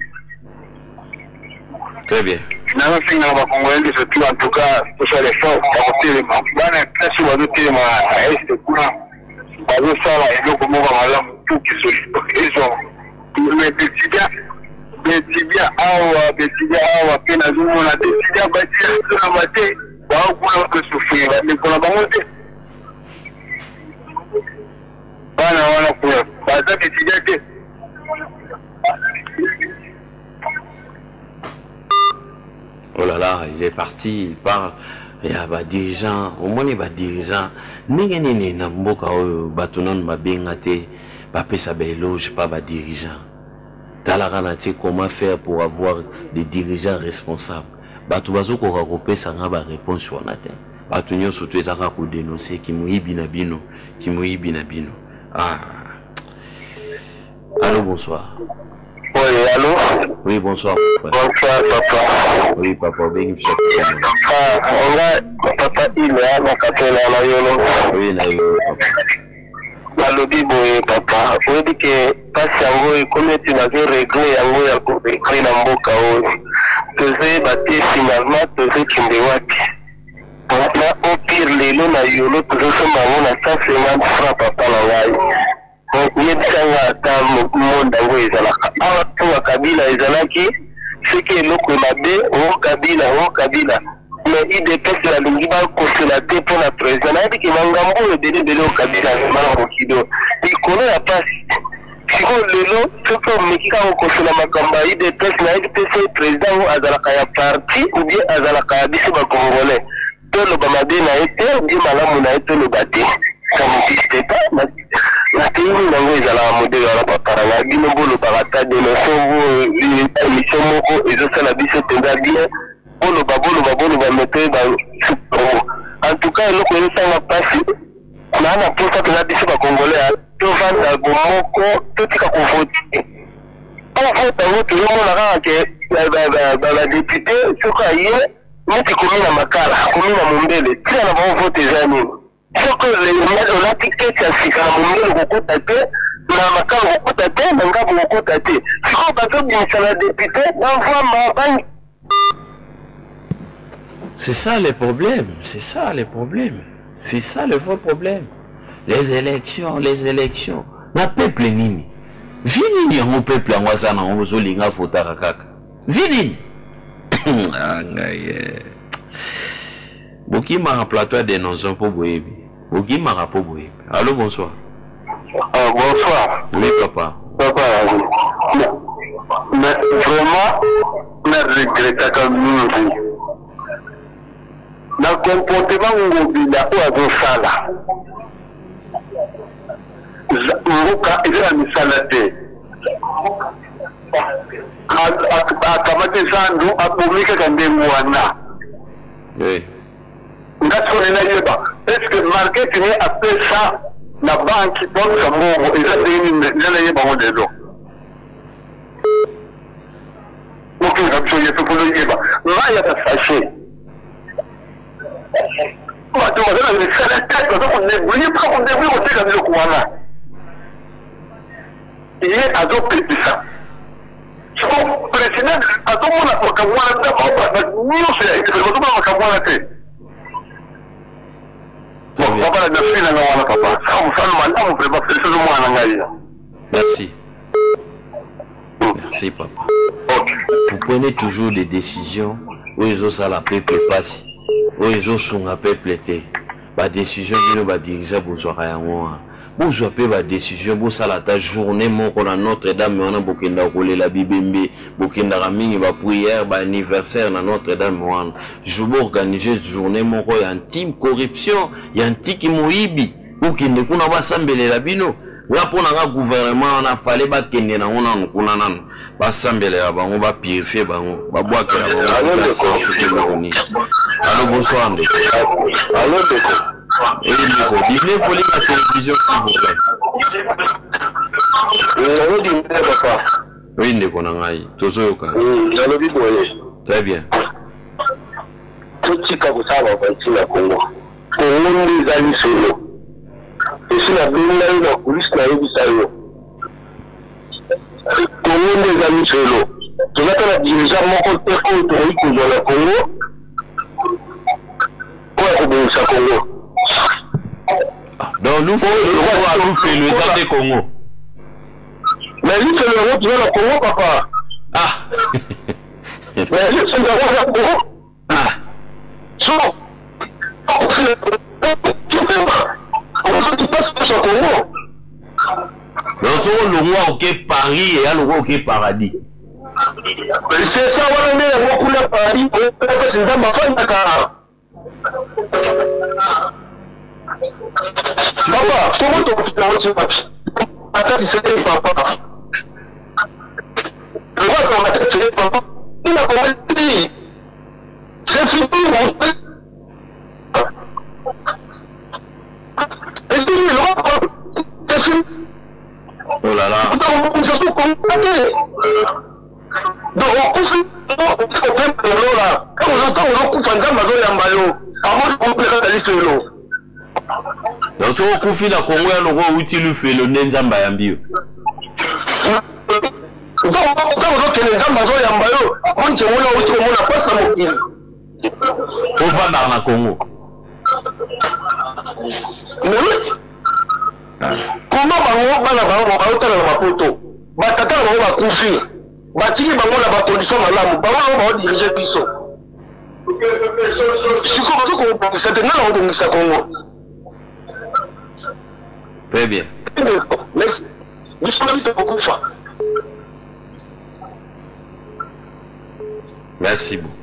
Très bien. Finalement, c'est en tout cas, pour faire l'effort, pour le télément. Là, on a le télément à Est, pour ça, il y a comment on va tout qui se mais Betibia, awa, pena zumo na Betibia, batia, na mate, wao kuna que souffrir, mais pour la banque. Voilà, pour ça, Betibia. Oh là là, il est parti, il parle. Il y a des dirigeants, au moins il y a des dirigeants. N'est na mboka oyo batunon mabengate, ba pesa ba éloge pas ba dirigeants. Comment faire pour avoir des dirigeants responsables? Batu bazo ko rakope sanga ba réponse sur la terre. Batu nyo surtout ezaka ko dénoncer ki muibi na bino, Ah. Allô, bonsoir. Oui, allô? Oui, bonsoir. Bonsoir, papa. Oui, papa, bien on a papa, il est à ma capelle à la yolo. Oui, la yolo, papa. Balobi boye papa, on dit que passe yango et comme tu n'avais réglé yango ya ko écrit na mboka oyo. Tozé bati finalement tozé kindewati. Na au pire lelo na yolo tozé somba na 150 francs papa na ngai. Yebisanga ata monde yango ezalaka. Awa to kabila ezalaki seki eloko mabe o kabila. Mais il déteste la lingi ba consulaté pour la président. Il dit que mangambo de au kabila na kido. Il connaît la passe. Si on lelo surtout mekika au consulat makamba il déteste na il président azalaka ya parti ou bien azalaka ya biso ba congolais. To lo bamade na été bien malamu na été le bâti. Ça n'existe pas. La pays nango ezala modèle ala baparanga bino bolo barata de noson émission moko ezosala biso penza bien. Bolo ba mettre en tout cas eloko ezosanga pasi na posa penza biso ba congolais tovanda bomoko totika kovote vote yango tozomona kaka ke badepute soki aye neti komi na makala komi na mondele tina na bango vote eza nini soki olati keti ya sika na mondele kokota te na makala kokota te na ngabu kokota te sikoyo bazobimisa na depute bavwa mabangi. C'est ça le problème, c'est ça le vrai problème. Les élections. Na peuple nini? Vini yango peuple yango sana ngozo linga fotaka kaka. Vini. Angaye. Boki mara plateau de nonzon po boyebi. Boki mara po boyebi. Allô, bonsoir. Bonsoir. Oui, papa. Papa. Mais vraiment, je regrette comme nous. Dans le comportement ngobila ou azosala mboka eza na misala te akamati zandu abomi kaka ndenge wana ngasoni nayeba estce marketing apesa na banki bonsa mbongo eza ndenge nza nayebango lelo mokinga biso yepe mpona yeba ngai atasashe bato baza na misala te baza konebuli mpa konebuli koteka biloko wana ye azopekisa siko president azomona makambo wana te nyonso ya ekele bazomona makambo wana te papa na dafi nanga wana papa saka mosala malamu mpe bafelisa azomwana ngai. Merci. Merci, papa. Vous prenez toujours des décisions où ils ont ça la peuple passe. Où ils ont son peuple été. Ba décision de nos dirigeants pour soir à moi. vous avez la décision, vous avez la journée, mon qu'on a Notre-Dame, on a beaucoup de la Bibembe, beaucoup de raming, la prière, l'anniversaire dans Notre-Dame, je vais organiser cette journée, mon qu'on y a une team corruption, il y a un tiki moibi, ou qui ne connaît pas s'embêter la bino. Là pour le gouvernement, on a fallu battre qu'il y a un ba s'embêter là, on va purifier, on va boire que la Allô, bonsoir. Allô, et il faut lire la télévision, s'il vous plaît. Oui, Ndeko Nangai. Très bien. Tout ce que vous savez, c'est la Congo. Congo, les amis, c'est nous. Et si la Bimba, la police, la Yébisayo. Congo, les amis, c'est nous. Tu vas te la diriger à mon côté, contre le Congo. Pourquoi vous avez ça, Congo? Donc nous faisons le Zap des Congo. Mais lui c'est le roi du Congo, papa. Ah. Mais lui c'est le roi du Congo. Ah. So, tu passes sur le Congo. Donc c'est le roi au Paris et le roi au paradis. C'est ça, on a mis le roi pour le paradis. C'est ça ma femme d'accord. Papa, comment tu fais papier? Attends, c'est papa. Le roi dans la tête, c'est papa. Il a compris. C'est fini, mon père. Est-ce que le roi, c'est fini? Oh là là. Donc, on se comprend. Donc, on confie. On fait le rôle là. Quand on entend, on coupe un gamme à l'eau. Avant de compléter la liste de l'eau. Donc, si on confie la Congo, on va utiliser fait le Nenzamba Yambio. Donc, on va que les gens mazo Yambayo, on se moula où on a pas ça mobile. On va dans la Congo. Mais oui. Comment on va la photo? Batata on va confier. Batiki bango la condition malamu, bango on va diriger piso. C'est un nom de Congo. Très bien. Next. Nous sommes beaucoup de fois. Merci beaucoup.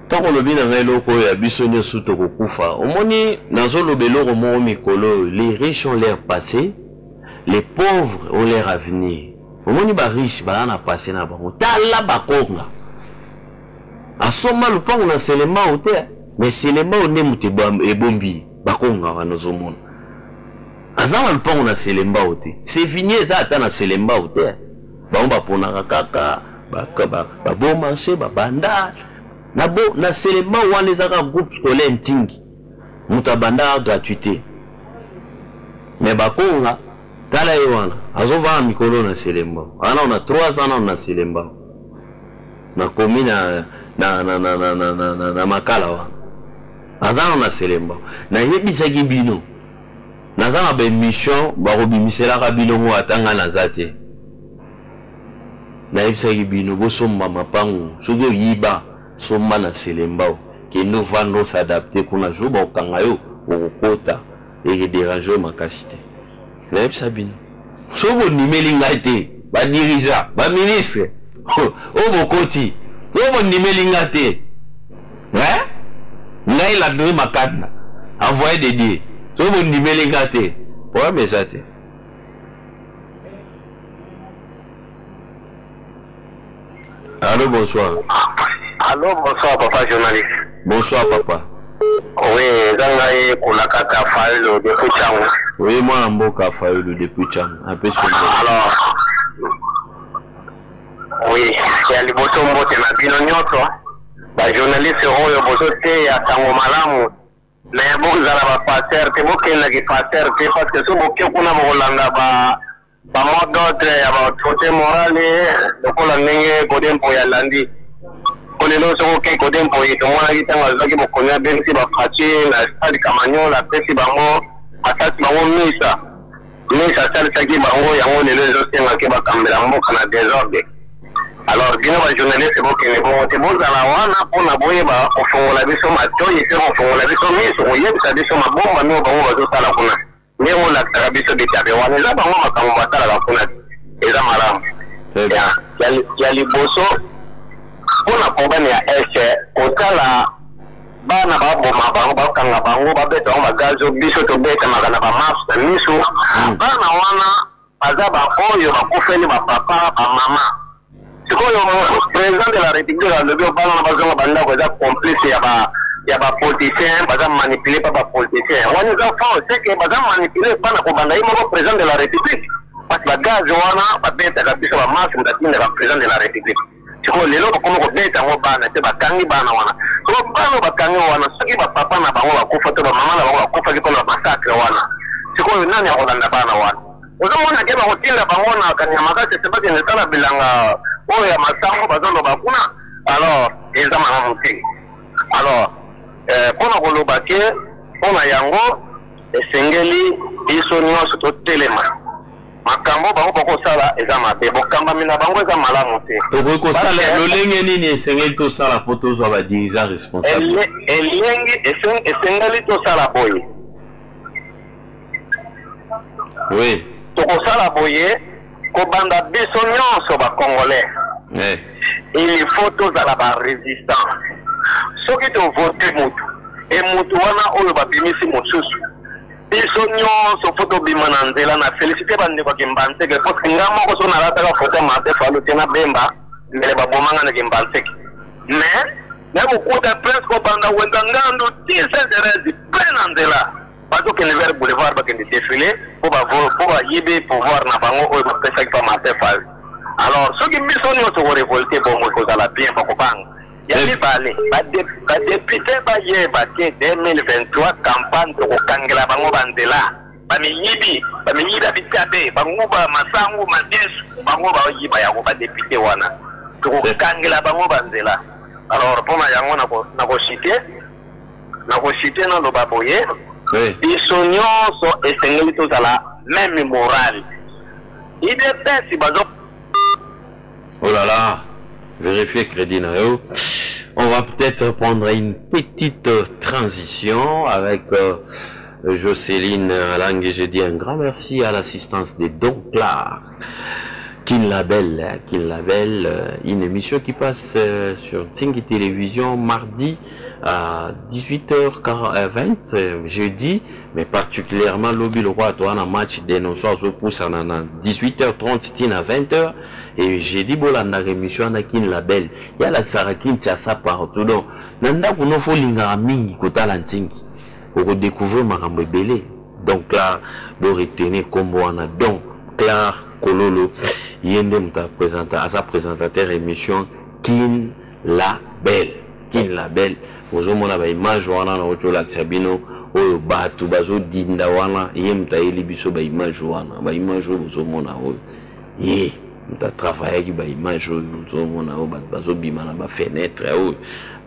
Tant qu'on le vit dans un loco et a bisonné sous ton koufa, au moni, dans un lobelo au mont Mikolo, les riches ont l'air passé, les pauvres ont l'air à venir. Au moni, ba riche, ba na passé na ba. Tala ba konga. A soma le pan on a seulement au terre, mais seulement on est mouté et bombi, ba konga wa nos monde. Azama le pan on a seulement au terre. C'est fini ça attend a seulement au terre. Ba on va pona kaka. Ba bon marché ba banda na bo na seulement wana ezaka groupe scolaire ntingi muta banda gratuité mais ba konga tala yowana azova mikolo na selemba ana on a 3 ans on a selemba na commune na makala wa azana na selemba na yebisa kibino na zana ba mission ba robimisela ka bilongo atanga na zate na yebisaki bino bosomba mapangu soki oyiba somba na selembao kende ovanda osadapte kuna zo baokanga yo okokota ekederange makasi te na yebisa bino soki bondimeli ngai te badirija baministre oyo bokoti oyo bondimeli ngai te ngai landri makanda envoye de die soki bondimeli ngai te problème eza te. Allô, bonsoir. Allô, bonsoir, papa journaliste. Bonsoir, papa. Oui, Zangaye Koulakaka Faïlo depuis Tchang. Oui, moi, Mboka Faïlo depuis Tchang. Un peu sur le. Alors, oui, il y a les boutons de la Binonioto. Les journalistes seront au bosoté à Tango Malamu. Mais bon, vous allez passer, c'est bon qu'il y ait passer, parce que ce bouquet qu'on a volé ba mot d'ordre ya ba autorité morale donc la nenge kodempo ya landi kolelo soko ke kodempo yi to mwana kitanga zoki bokonya bensi ba fachi na stade Kamanyo la pesi bango atati bango misa sali saki bango yango lelo zo tenga ke ba kambela mboka na désordre alors bino bajournaliste bokende bongo te bozala wana mpona boyeba kofongola biso matoi epe kofongola biso miso koyebisa biso mabomba mio bango bazosala kuna nde olakisaka biso bitabe wana eza bango makambo basalaka kuna eza malamu ya liboso mpona problème ya ese kotala bana baboma bango bakanga bango babeta bango bagazo biso tobetamaka na bamaps na miso bana wana baza baoyo bakufeli bapapa bamama sikoyo président de la république alobi obana na bazonga bandako eza complice ya bapoliticien baza manipule pa bapoliticien wana eza faux seke baza manipule mpana kobanda ye moko président de la république parce bagaze wana babetaka biso bamaps mutatindaka président de la république sikoyo lelo bakoma kobeta yango bana te bakangi bana wana soko bana bakangi wana soki bapapa na bango bakufa to bamama na bango bakufaki mpona bamasakre wana sikoyo nani akolanda bana wana ozomona ke bakotinda bango na kanyama kati ese bakende tala bilanga oyo ya masango bazoloba kuna alors eza malamu te alors mpona koloba ke mpona yango esengeli biso nyonso totelema makambo bango bakosala eza mabe bokambami na bango eza malamu te okoki kosala lolenge nini esengeli tosala mpo tozwa badirigant responsable elengi esengeli tosala boye oui tokosala boye kobanda biso nyonso bacongolais il faut tozala barésistant soki tovote mutu mutu wana oyo babimisi mosusu biso nyonso fo tobima na nzela na félicité bandeko ya Kimbanzeke poske nga moko so nalataka foto ya Martin Fayulu te na Bemba mbele babomanga na Kimbanzeke mais nakokuta presque obanda wenda ngandu 17h mpe na nzela bazokende vers boulevard bakende défilé po bayibi pouvoir na bango oyo bapesaki pa Martin Fayulu alors soki biso nyonso korevolte bomoi kozala bien bakobanga ya mibale badepute bayeba ke 2023 campagne tokokangela bango banzela bamiyibi bitabe bango bamasango madesu bango bayiba yango badepute wana tokokangela bango banzela alors mpona yango nakosite naloba boye biso nyonso esengeli tozala même morale idepesi bazo oh là là vérifier crédit Nayo. On va peut-être prendre une petite transition avec Jocelyne Langue. Je dis un grand merci à l'assistance de Don Clark, Kin Label, une émission qui passe sur Tsingi Télévision mardi à 18h20, jeudi, mais particulièrement l'Obi le roi toi un match de nos soirs au pouce à 18h30 à 20h et jeudi bolanda émission na Kin Label. Il y a la Sarakin Tchassa partout donc nanda kuno fo linga mingi kotala Tsingi pour redécouvrir makambo belé. Donc là, de retenir comme on a donc Claire Kololo yende muta présenter à sa présentateur émission Kin Label ozomona ba image wana na otola tsabino oyo batu bazo dinda wana ye muta yeli biso ba image wana ba image ozomona oyo ye muta travailler ki ba image ozomona oyo bazo bima na ba fenêtre oyo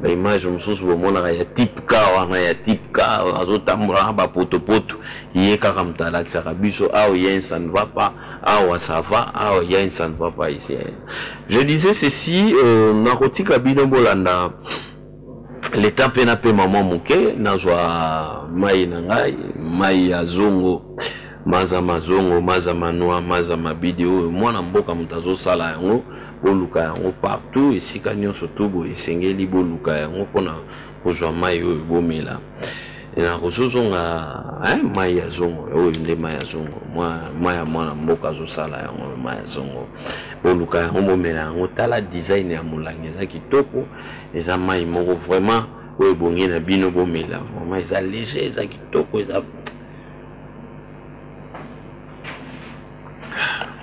ba image mususu bomona ya type ka wana ya type ka azotambola ba poto ye kaka muta la tsaka biso awo ye ça ne va pas awa ça va awa ye ça ne va pas ici. Je disais ceci nakotika bino bolanda l'état pena pe maman muke nazwa mai na ngai mai ya zongo maza mazongo maza manwa maza mabideo mwana mboka mutazo sala yango boluka yango partout esika nyonso tubo esengeli boluka yango pona kozwa mai oyo bomela na kozozonga mai ya zongo oyo nde mai ya zongo mai ya mwana mboka zo sala yango mai ya zongo boluka yango bomela yango tala design ya molangi eza kitoko eza mai moko vraiment oyo bongi na bino bomela vraiment eza léger eza kitoko eza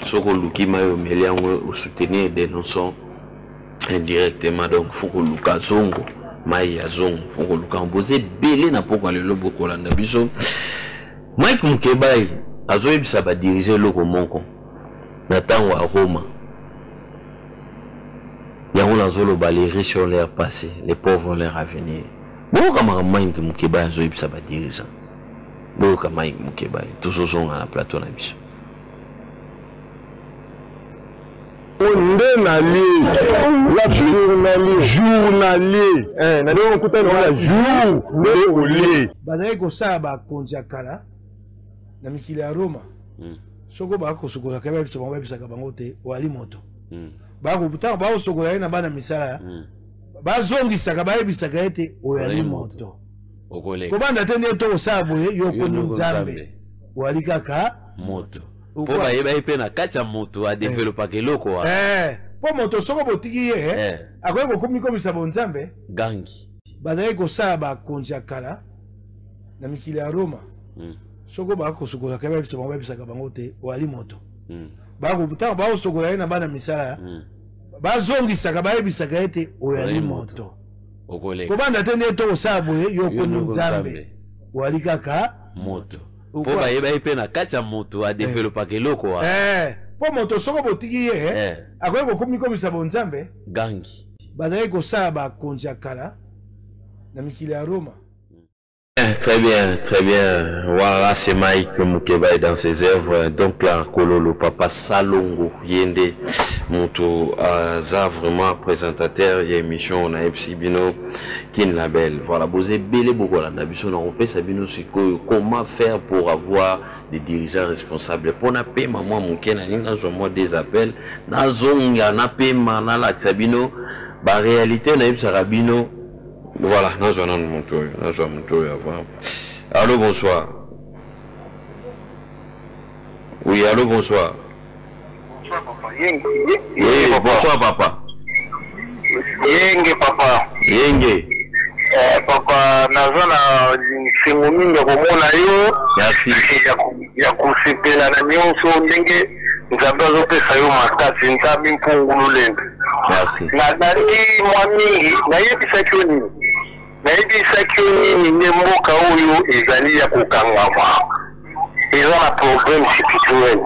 soko luki mayo meli yango au soutenir des notions indirectement donc faut que luka zongo mai ya zongo faut que luka mboze belé na poko lelo bokola na biso Mike Mukebai azoyebisa ba diriger loko monko na tango a Roma yango nazoloba les riches ont leur passé les pauvres ont leur avenir boka Mike Mukebai azoyebisa ba dirigeant boka Mike Mukebai toujours on na plateau na biso nde nalie la journalier na donc kuta na jour nde olie bazali kosala bakonzi ya kala na mikili ya Roma soko bakosokola ka babisaka bango te wali moto bakoputanga bakosokola ye na bana misala bazongisaka bayebisaka ete oyali moto kobanda te nde tokosala boye yokoni nzambe wali kaka moto po bayeba ye mpe na kati ya moto adevelopaka eloko wa po moto soko botiki ye akoki kokomikomisa bonzambe gangi bazali kosala bakonzi ya kala na mikili ya Roma soko bakosokola ka babisaka bango te oyali moto bakoputanga bakosokola ye na bana misala bazongisaka bayebisaka ete oyali moto kobanda te nde tokosala boye yokoni nzambe wali kaka moto po bayeba ye mpe na kati ya moto adevelopaka eloko wa po moto soko botiki ye akoki kokomikomisa bonzambe gangi bazali kosala bakonzi ya kala na mikili ya Roma. Très bien, très bien. Voilà, c'est Mike Mukeba dans ses œuvres. Donc là, Kololo Papa Salongo Yende Moto ça vraiment présentateur et émission on a Bino qui label. Voilà, vous avez belé beaucoup là. D'habitude on peut Sabino comment faire pour avoir des dirigeants responsables. Pour na paie maman Mukena ni na moi des appels na zonga na paie mana la Sabino. Ba réalité na Sabino. Voilà, nous allons mon tour avant. Allô, bonsoir. Oui, allô, bonsoir. Bonsoir, papa. Oui, bonsoir, papa. Yenge, papa. Yenge. Papa, nazana singomini ya kumona yo. Merci. Ya kusipela na nyonso ndenge nzambe azopesa yo makasi nzambe mpungulu lembe. Merci. Nadaki mwa mingi nayebisaki yo nini nayebisaki yo nini nde mboka oyo ezali ya kokangama eza na problème spirituel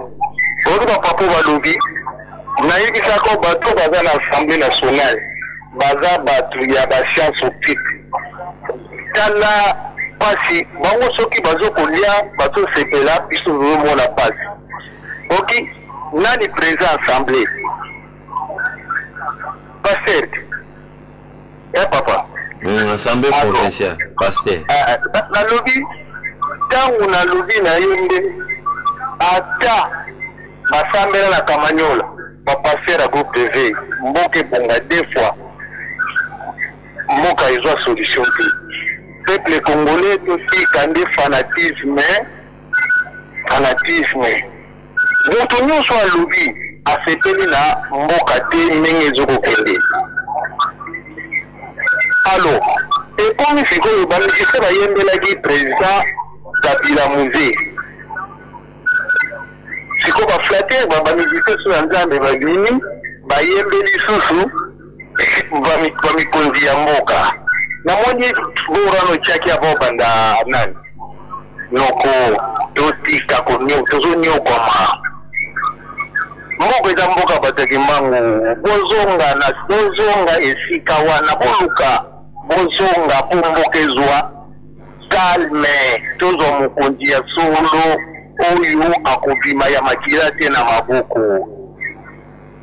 oyo bapapa balobi nayebisaka bato baza na assemblée nationale baza bato ya bascience occulte tala pasi bango soki bazokolia bazosepela biso tozomona pasi oki nani président assemblée pasteur papa Assemblée provinciale pasteur nalobi tangu nalobi na yende ata basambela na Kamanyola bapasteur a groupe TV mboka ebonga deux fois mboka ezwa solution te peuple congolais tosika nde fanatisme moto nyonso alobi asepeli na mboka te ndenge ezokokende alo ekomi sikoyo bamikise bayembelaki président Kabila Muze siko baflater bamikise so ya nzambe babini bayembeli susu bamikonzi ya mboka namoni borano tiaki abo banda nani noko totika tozonyokwama mboka eza mboka bataki mbangu bozonga esika wana boluka bozonga po mboka ezwa calme tozwa mokonzi ya solo oyo akobima ya makila te na maboko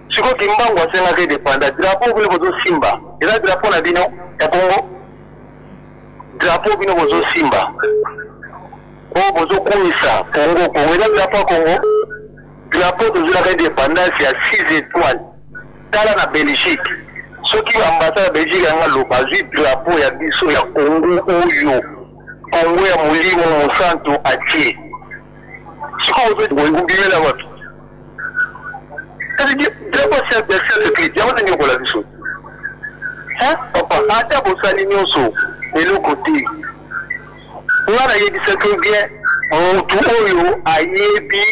sikoki mbangu asengaka edepanda drapo bino bozosimba eza drapo na bino ya Kongo drapo bino bozosimba oyo bozokumisa Kongo eza drapo ya Kongo drapeau de la indépendance à 6 étoiles. Tala na Belgique. Ceux qui ambassade Belgique a le bazui drapeau ya biso ya Congo oyo. Congo ya mulimo musanto atie. Siko vous vous oubliez la vote. Ça veut dire drapeau c'est de sécurité. On est au la biso. Hein? Papa, ata bosali nyonso et le côté. On a yebi c'est bien. Mutu oyo ayebi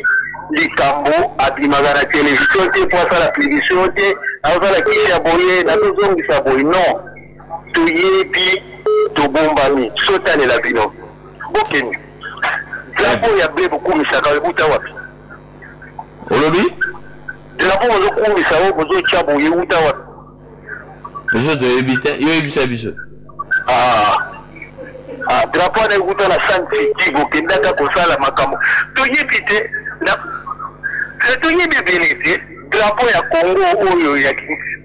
likambo abimaka na télévision te po asala publicité te azala kisha boye na tozongisa boye non toyebi tobombami sotalela bino bokeni drapo ya ble bokumisaka euta wapi olobi drapo bozokumisa oyo bozotya boye euta wapi biso toyebi te yo yebisa biso drapo wana euta na santi bokendaka kosala makambo toyebi te toyebi bene te drapeau ya Congo oyo ya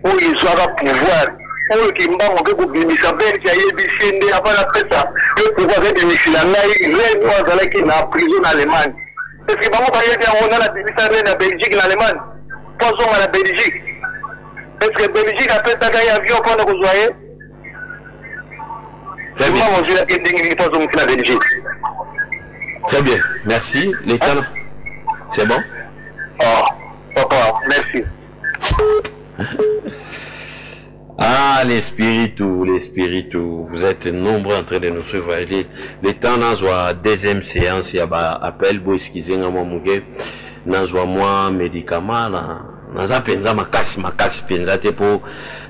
oyo ezwaka pouvoir oyo kimbango ke kobimisa belge ayebisi nde apana pesa yo pouvoir ebimisila ngai ren oyo azalaki na prison na Allemagne. Est-ce que bango bayebi yango nana bimisa ren na Belgique na Allemagne po azonga na Belgique? Est-ce que Belgique apesaka ye avion mpona kozwa ye? Très bien. Très bien, merci. L'État, c'est bon? Oh, papa, merci. Ah, les spiritus, vous êtes nombreux en train de nous suivre. L'État n'a pas deuxième séance, il y a appel, vous excusez moi, n'a pas moi médicament là. Naza penza makasi penza te po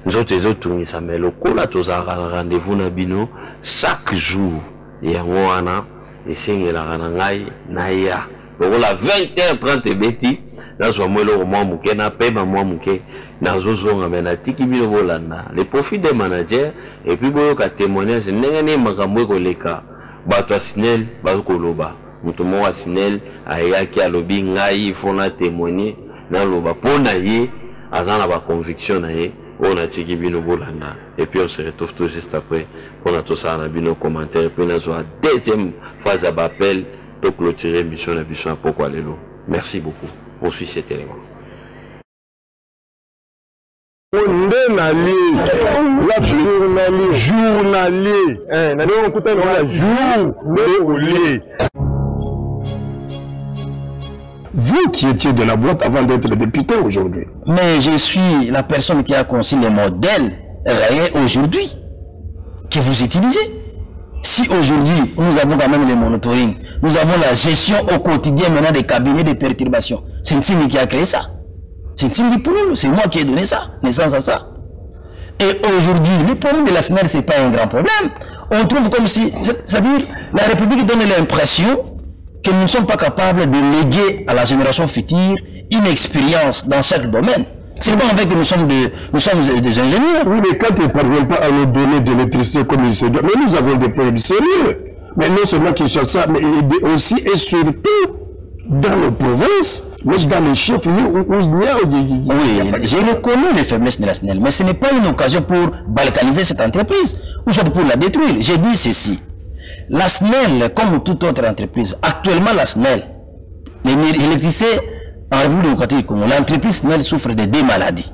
nzoto ezotungisa mais lokola tozalaka na rendez-vous na bino chaque jour yango wana esengelaka na ngai na ya lokola 20h30 ebeti nazwa mwa eloko mwa moke napema mwa moke nazozonga me natiki bino bolanda le profit des managers et puis boyoka témoignage ndenge nini makambo ekoleka bato ya SNEL bazokoloba moto moko ya SNEL ayaki alobi ngai ifo na témoigner na loba pona ye azana ba conviction na ye on a tiki bino bolanda et puis on se retrouve tout juste après pour na to ça na bino commentaire puis na zo deuxième phase d'appel pour clôturer mission na biso pourquoi lelo. Merci beaucoup. On suit cet élément. On la journalier Vous qui étiez de la boîte avant d'être député aujourd'hui. Mais je suis la personne qui a conçu les modèles réels aujourd'hui que vous utilisez. Si aujourd'hui, nous avons quand même le monitoring, nous avons la gestion au quotidien maintenant des cabinets de perturbation. C'est Ntindi qui a créé ça. C'est Ntindi pour nous, c'est moi qui ai donné ça, naissance à ça. Et aujourd'hui, le problème de la SNEL, ce n'est pas un grand problème. On trouve comme si, c'est-à-dire, la République donne l'impression que nous ne sommes pas capables de léguer à la génération future une expérience dans chaque domaine. C'est pas en fait que nous sommes des ingénieurs. Oui, mais quand ils ne parviennent pas à nous donner de l'électricité comme il se doit, mais nous avons des problèmes sérieux. Mais non seulement qu'ils cherchent ça, mais aussi et surtout dans nos provinces, mais dans les chefs-lieux où il y a... Oui, je reconnais les faiblesses de la SNEL, mais ce n'est pas une occasion pour balkaniser cette entreprise, ou soit pour la détruire. J'ai dit ceci. La SNEL, comme toute autre entreprise, actuellement la SNEL, l'électricité en République démocratique du Congo, l'entreprise SNEL souffre de deux maladies.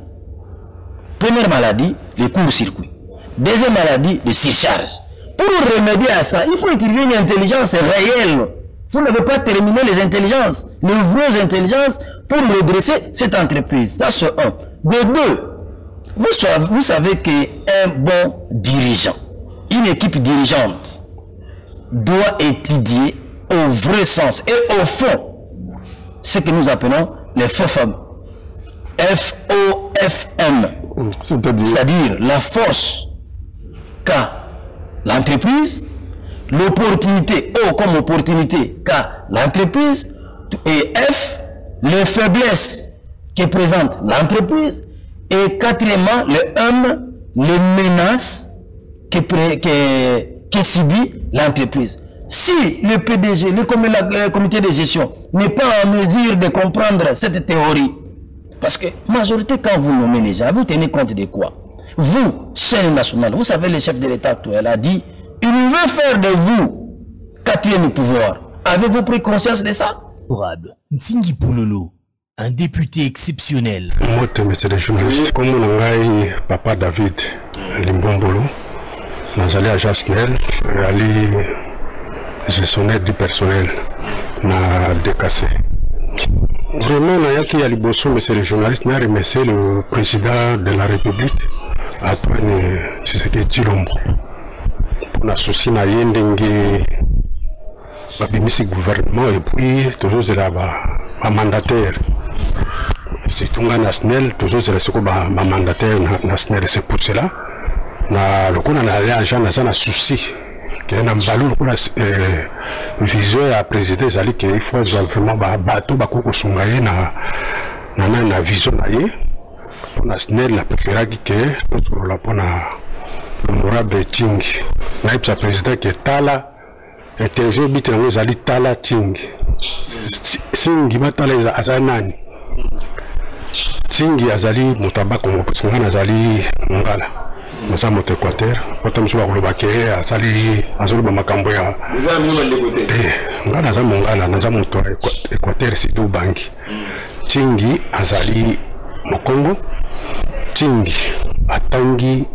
Première maladie, le court-circuit. Deuxième maladie, le surcharge. Pour remédier à ça, il faut utiliser une intelligence réelle. Vous ne pouvez pas terminer les intelligences, les vraies intelligences pour redresser cette entreprise. Ça, c'est un. De deux, vous savez qu'un bon dirigeant, une équipe dirigeante, doit étudier au vrai sens et au fond ce que nous appelons les FOFM. F-O-F-M. C'est-à-dire la force qu'a l'entreprise, l'opportunité, O comme opportunité qu'a l'entreprise, et F, les faiblesses que présente l'entreprise, et quatrièmement, le M, les menaces que subit l'entreprise. Si le PDG, le comité de gestion, n'est pas en mesure de comprendre cette théorie, parce que majorité, quand vous nommez les gens, vous tenez compte de quoi? Vous, chaîne nationale, vous savez, le chef de l'État actuel a dit, il veut faire de vous quatrième pouvoir. Avez-vous pris conscience de ça? Honorable Ntindi Pouloulou, un député exceptionnel. Moi, monsieur le journaliste, comme on a papa David Limbombolo, nous allons à SNEL, aller gestionnaire du personnel na décassé. Vraiment, il y a monsieur le journaliste, nous remercié le président de la République, Antoine Tshisekedi Tshilombo, pour l'associer na yendenge babimisi gouvernement et puis toujours là ma mandataire. C'est tout un SNEL, toujours là ma mandataire na SNEL, c'est pour cela. Na le qu'on a allé à Jean na souci que na mbalu pour la vision à président zali que il faut vraiment bateau ba koko sungaye na vision na ye pour la SNEL la préférée que notre la pour l'honorable Ting na ipsa président que tala interview bitrango zali tala Ting singi batala azanani Tingi azali motaba Congo parce que ngana azali ngala masa moto Équateur pota msuba kolobake azali azoloba makambo ya ngana za mongala naza moto Équateur c'est do banki Tingi azali mokongo Tingi atangi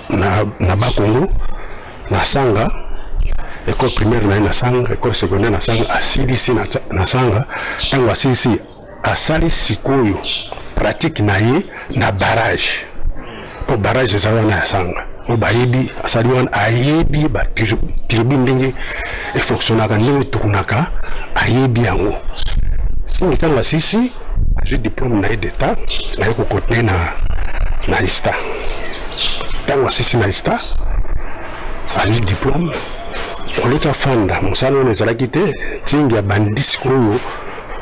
na Bakongo na sanga école primaire na sanga école secondaire na sanga asilisi na sanga tango asilisi asali sikoyo pratique na ye na barrage po barrage za wana sanga o bayebi asali wana ayebi ba turbine ndenge e fonctionnaka ndenge tokunaka ayebi yango singi tango asisi azwi diplôme na ye d'état aye ko continuer na ISTA tango asisi na ISTA azwi diplôme oleka fanda musala wana ezalaki te Tingi abandi sikoyo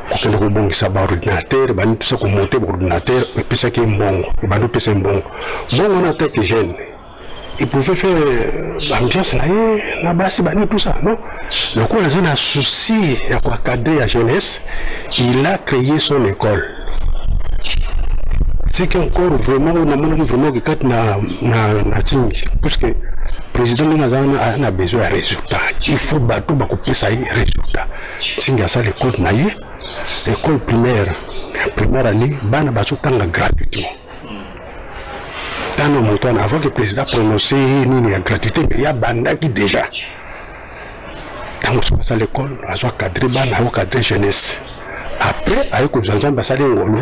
kokende kobongisa baordinateur bani tusa komonte baordinateur epesaki mbongo ebandi opesa mbongo mbongo wana atake jeune il pouvait faire l'ambiance na ye na basi bani tout ça non lokola aza na souci ya koencadrer ya jeunesse il a créé son école c'est qu'encore vraiment namonaki vraiment kekati na Tingi parce que président a besoin de résultats. Il faut battre pour ça résultat. Si on a l'école l'école primaire, première année, bana baso tanga gratuitement. Dans nos montants, avant que le président prononce la gratuité, il y a banda qui déjà. Dans nos l'école, on a cadré bana, on a cadré jeunesse. Après, avec les gens, on a ngolo,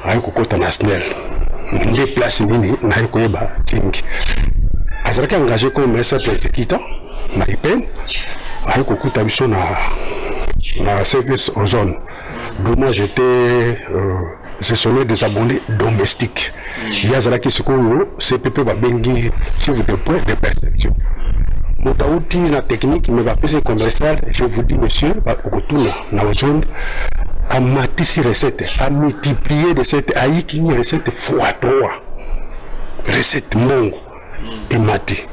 avec le côté national. On déplace nini, on a eu Tingi. Azalaki engagé comme simple exécutant na IPN avec okuta biso na service aux zones. Donc moi j'étais gestionnaire des abonnés domestiques. Il y a Azalaki sikoyo CPP babengi chiffre de point de perception. Motauti na technique mais bapese commercial, je vous dis monsieur okutuna na zone a matisi recette, a multiplier recette, a yiki recette x3. Recette mongo. Il m'a dit,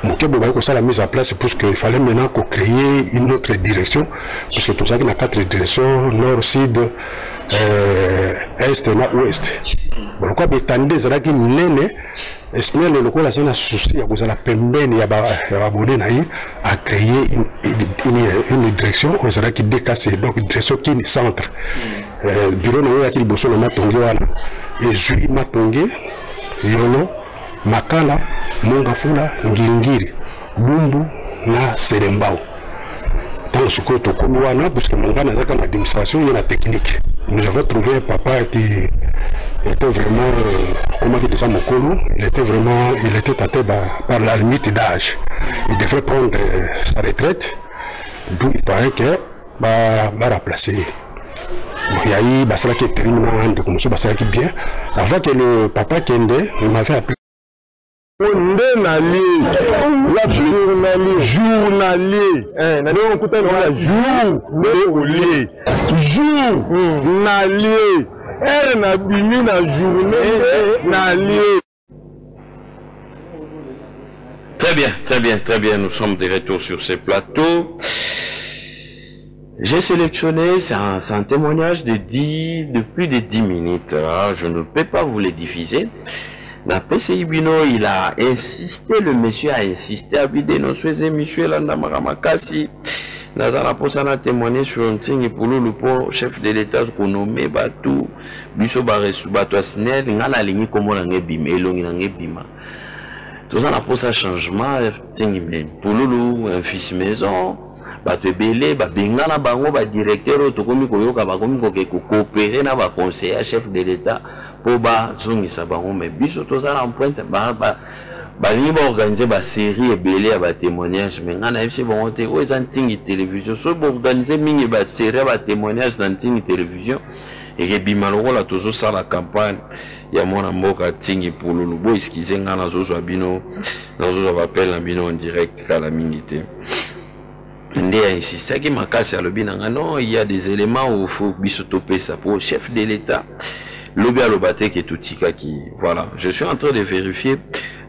la mise en place parce qu'il fallait maintenant créer une autre direction, parce que tout ça, il y a 4 directions, nord, sud, est, ouest. Pourquoi bétandé, c'est là qu'il y a SNEL, le coup, là, c'est un souci, à cause de la pembène, il y a abonné à créer une direction, c'est là qu'il décasse, donc une direction qui est centre. Bureau, il y a qui est bossé, le matongé, et Julie Matongé, Yolo, Makala, Mongafula, Ngingiri, Bumbu, na Serembao. Dans ce côté, parce que mon gars n'a pas d'administration, il y a la technique. Nous avons trouvé un papa qui était vraiment, comment il disait Mokolo, il était atteint par la limite d'âge. Il devrait prendre sa retraite, d'où il paraît que va remplacer. Il y a eu Basra qui est terminé, Basra qui est bien. Avant que le papa Kende, il m'avait appelé. La journalier, journalier, elle n'a bimi na journée. Très bien, nous sommes de retour sur ce plateau. J'ai sélectionné, c'est un témoignage de plus de 10 minutes. Alors, je ne peux pas vous les diffuser. La PCI Bino, il a insisté, le monsieur a insisté à vider nos souhaits émissions, Landamaramakasi. Nazara Posana témoigné sur un signe pour le chef de l'État, qu'on nommé Batou, Biso Baresu, Batou Asnel, Ngala Lingi, Komo Langebim, Elongi Langebima. Tout ça, n'a pas ça changement, pour Loulou, un fils maison. Bato belé ba bengana bango ba directeur otokomi koyoka bakomi coopérer na ba conseiller chef de l'État pour ba zongisa bango mais biso toza na pointe ba ni ba organiser ba série belé ba témoignage mais ngana fisi bango te o ezantingi télévision so ba organiser mingi ba série ba témoignage dans tingi télévision et que bimaloko la tozo ça la campagne ya mona mboka tingi pour le bo excusez ngana zozo bino zozo ba appel na bino en direct kala mingi te. Il a insisté qu'il m'a cassé à l'obinanga. Non, il y a des éléments où il faut bisotoper ça pour le chef de l'État. L'obia l'obate qui est tout tika qui. Voilà. Je suis en train de vérifier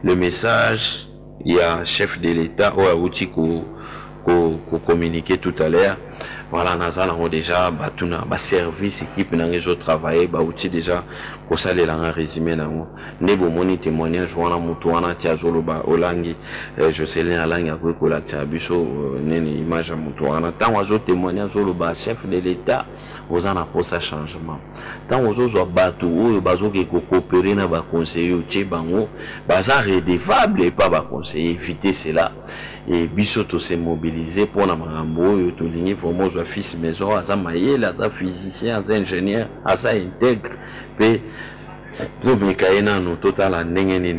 le message. Il y a chef de l'État, ou communiqué tout à l'heure. Voilà, Nazan a déjà batuna ba service équipe na ngezo travailler ba outil déjà ko sale la résumé na ngo nebo moni témoignage wana mutu wana tia zolo ba olangi Jocelyn Alangi akwe ko la tia biso nene image ya mutu wana tant wazo témoignage zolo ba chef de l'état ozana pour ça changement tant wazo zo batu oyo bazo ke ko coopérer na ba conseiller outil bango baza redevable et pas ba conseiller éviter cela et biso to se mobiliser pour na marambo oyo to lingi vraiment fils maison, à sa maïel, à sa physicien, à sa ingénieur, à sa intègre, puis nous total en n'engagé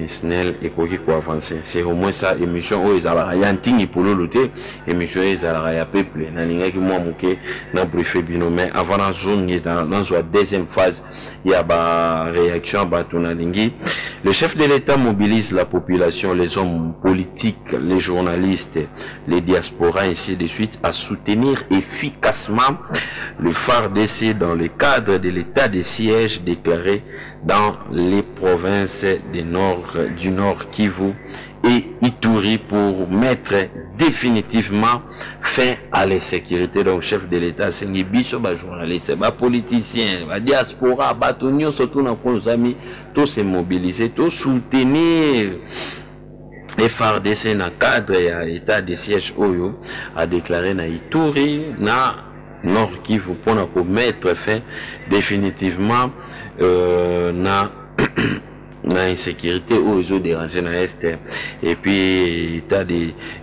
et quoi avancer. C'est au moins ça émission où ils allaient y antingi pour le lutter, émission ils allaient y peuple. N'alingé que moi mouké n'a préfet binomé avant la zone dans la deuxième phase il y a ba réaction à Tonalingui. Le chef de l'État mobilise la population, les hommes politiques, les journalistes, les diasporas ainsi de suite à soutenir efficacement le FARDC dans le cadre de l'état de siège déclaré dans les provinces du Nord Kivu et Ituri pour mettre définitivement fin à l'insécurité. Donc chef de l'État, c'est les biso, les journalistes, les politiciens, la diaspora, les surtout nos amis, tous se mobiliser, tous soutenir les FARDC dans le cadre de l'état de siège Oyo a déclaré na Ituri, na Nord Kivu pour mettre fin définitivement na insécurité aux réseaux dérangés dans l'Est et puis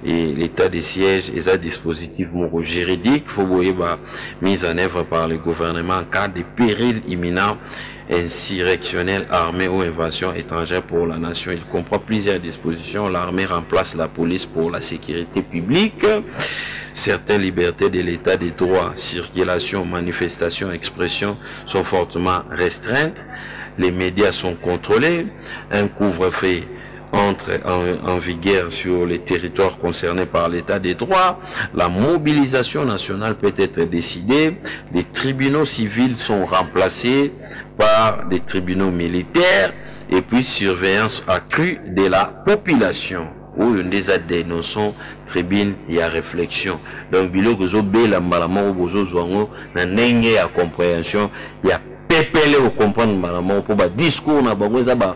l'état de siège et un dispositif juridique faut voir mise en œuvre par le gouvernement en cas de péril imminent insurrectionnel, armée ou invasion étrangère pour la nation. Il comprend plusieurs dispositions. L'armée remplace la police pour la sécurité publique. Certaines libertés de l'état de droit, circulation, manifestation, expression sont fortement restreintes. Les médias sont contrôlés. Un couvre-feu entre en vigueur sur les territoires concernés par l'état de droit. La mobilisation nationale peut être décidée. Les tribunaux civils sont remplacés par des tribunaux militaires et puis surveillance accrue de la population. Où il y a des notions tribune, il y a réflexion. Donc, il y a une compréhension, il y a pépélé au comprendre pour discours na bango za ba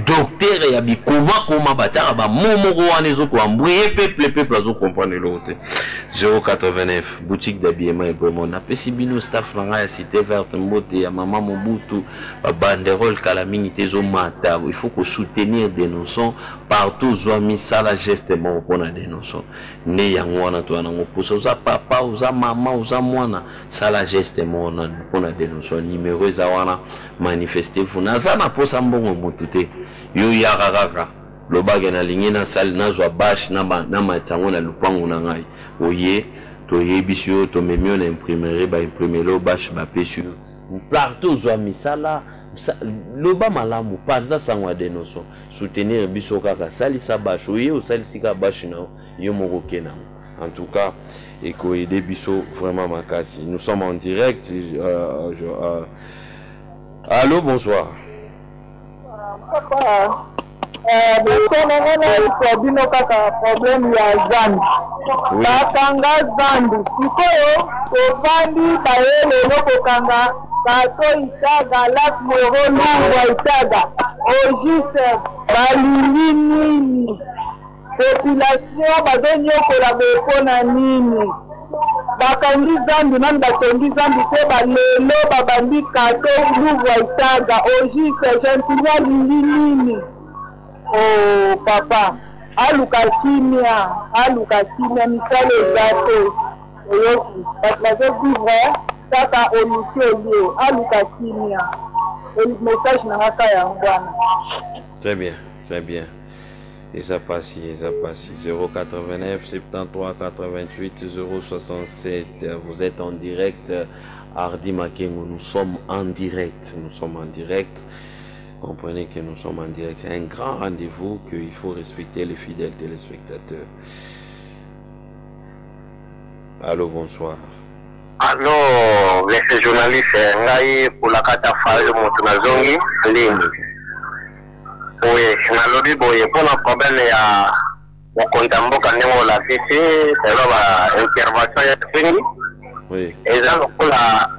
docteur ya bi comment batara ba momoko wana ezoko ambouiller peuple azo comprendre l'autre. 089 boutique d'habillement et bon na pesi bino staff na ya cité verte mbote ya mama Mobutu ba banderole kala mingi tezo mata. Il faut que soutenir des notions partout zo misala geste mo pona des notions ne yango wana to na ngopuso za papa uza mama uza mwana sala geste mo na pona des notions numéro za wana manifester vous naza na posa mbongo motute yo yararaka lobage na lingi na sali na zwa bash na matango na lupango na ngai oye to yebisio to memio na imprimerie ba imprimelo bash ba pesu partout zwa misala loba malamu panza sangwa de noso soutenir biso kaka sali sa bash oye o sali sika bash na yo moko kena. En tout cas, et aider biso vraiment makasi. Nous sommes en direct. Allô, bonsoir. population bazonyokola bepona nini bakangi zambi nani batongi zambi te balelo babandi kato luvwa itaga ogise gentilien lingi nini o papa aluka kimia misala eza te oyoki bato bazovivre kaka oluki olie aluka kimia message nanga ka yango wana. Très bien, très bien. Et ça passe, 089 73 88 067. Vous êtes en direct, Hardy Makengo. Nous sommes en direct. Comprenez que nous sommes en direct. C'est un grand rendez-vous qu'il faut respecter les fidèles téléspectateurs. Allô, bonsoir. Allô, les journalistes, Ngaï pour la catafage, Montunazongi, ligne. Oui, nalobi boye pour le problème ya mokonzi mboka ndenge olakisi selo baintervention ya fingi eza lokola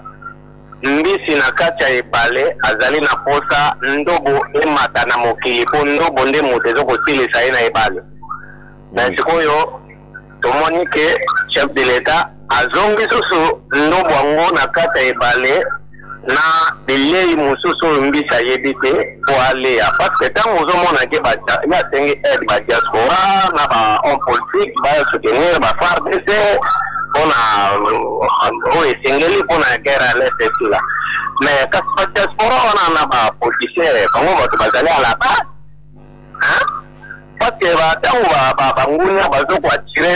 mbisi na kati ya ebale azali na posa ndobo emata na mokili po ndobo nde moto ezokosilisa ye na ebale na sikoyo tomoni ke chef de l'etat azongi susu ndobo yango na kati ya ebale na bilei mosusu mbisi ayebi te po aleya parce que ntango ozomonake yasengi aide badiaspora na bahomme politique basoutenir bafardc mpona oyo esengeli mpona guerre à l'est etula mais kasi badiaspora wana na bapoliticien bango bato bazali à la base parce que ntango bangunia bazokoatire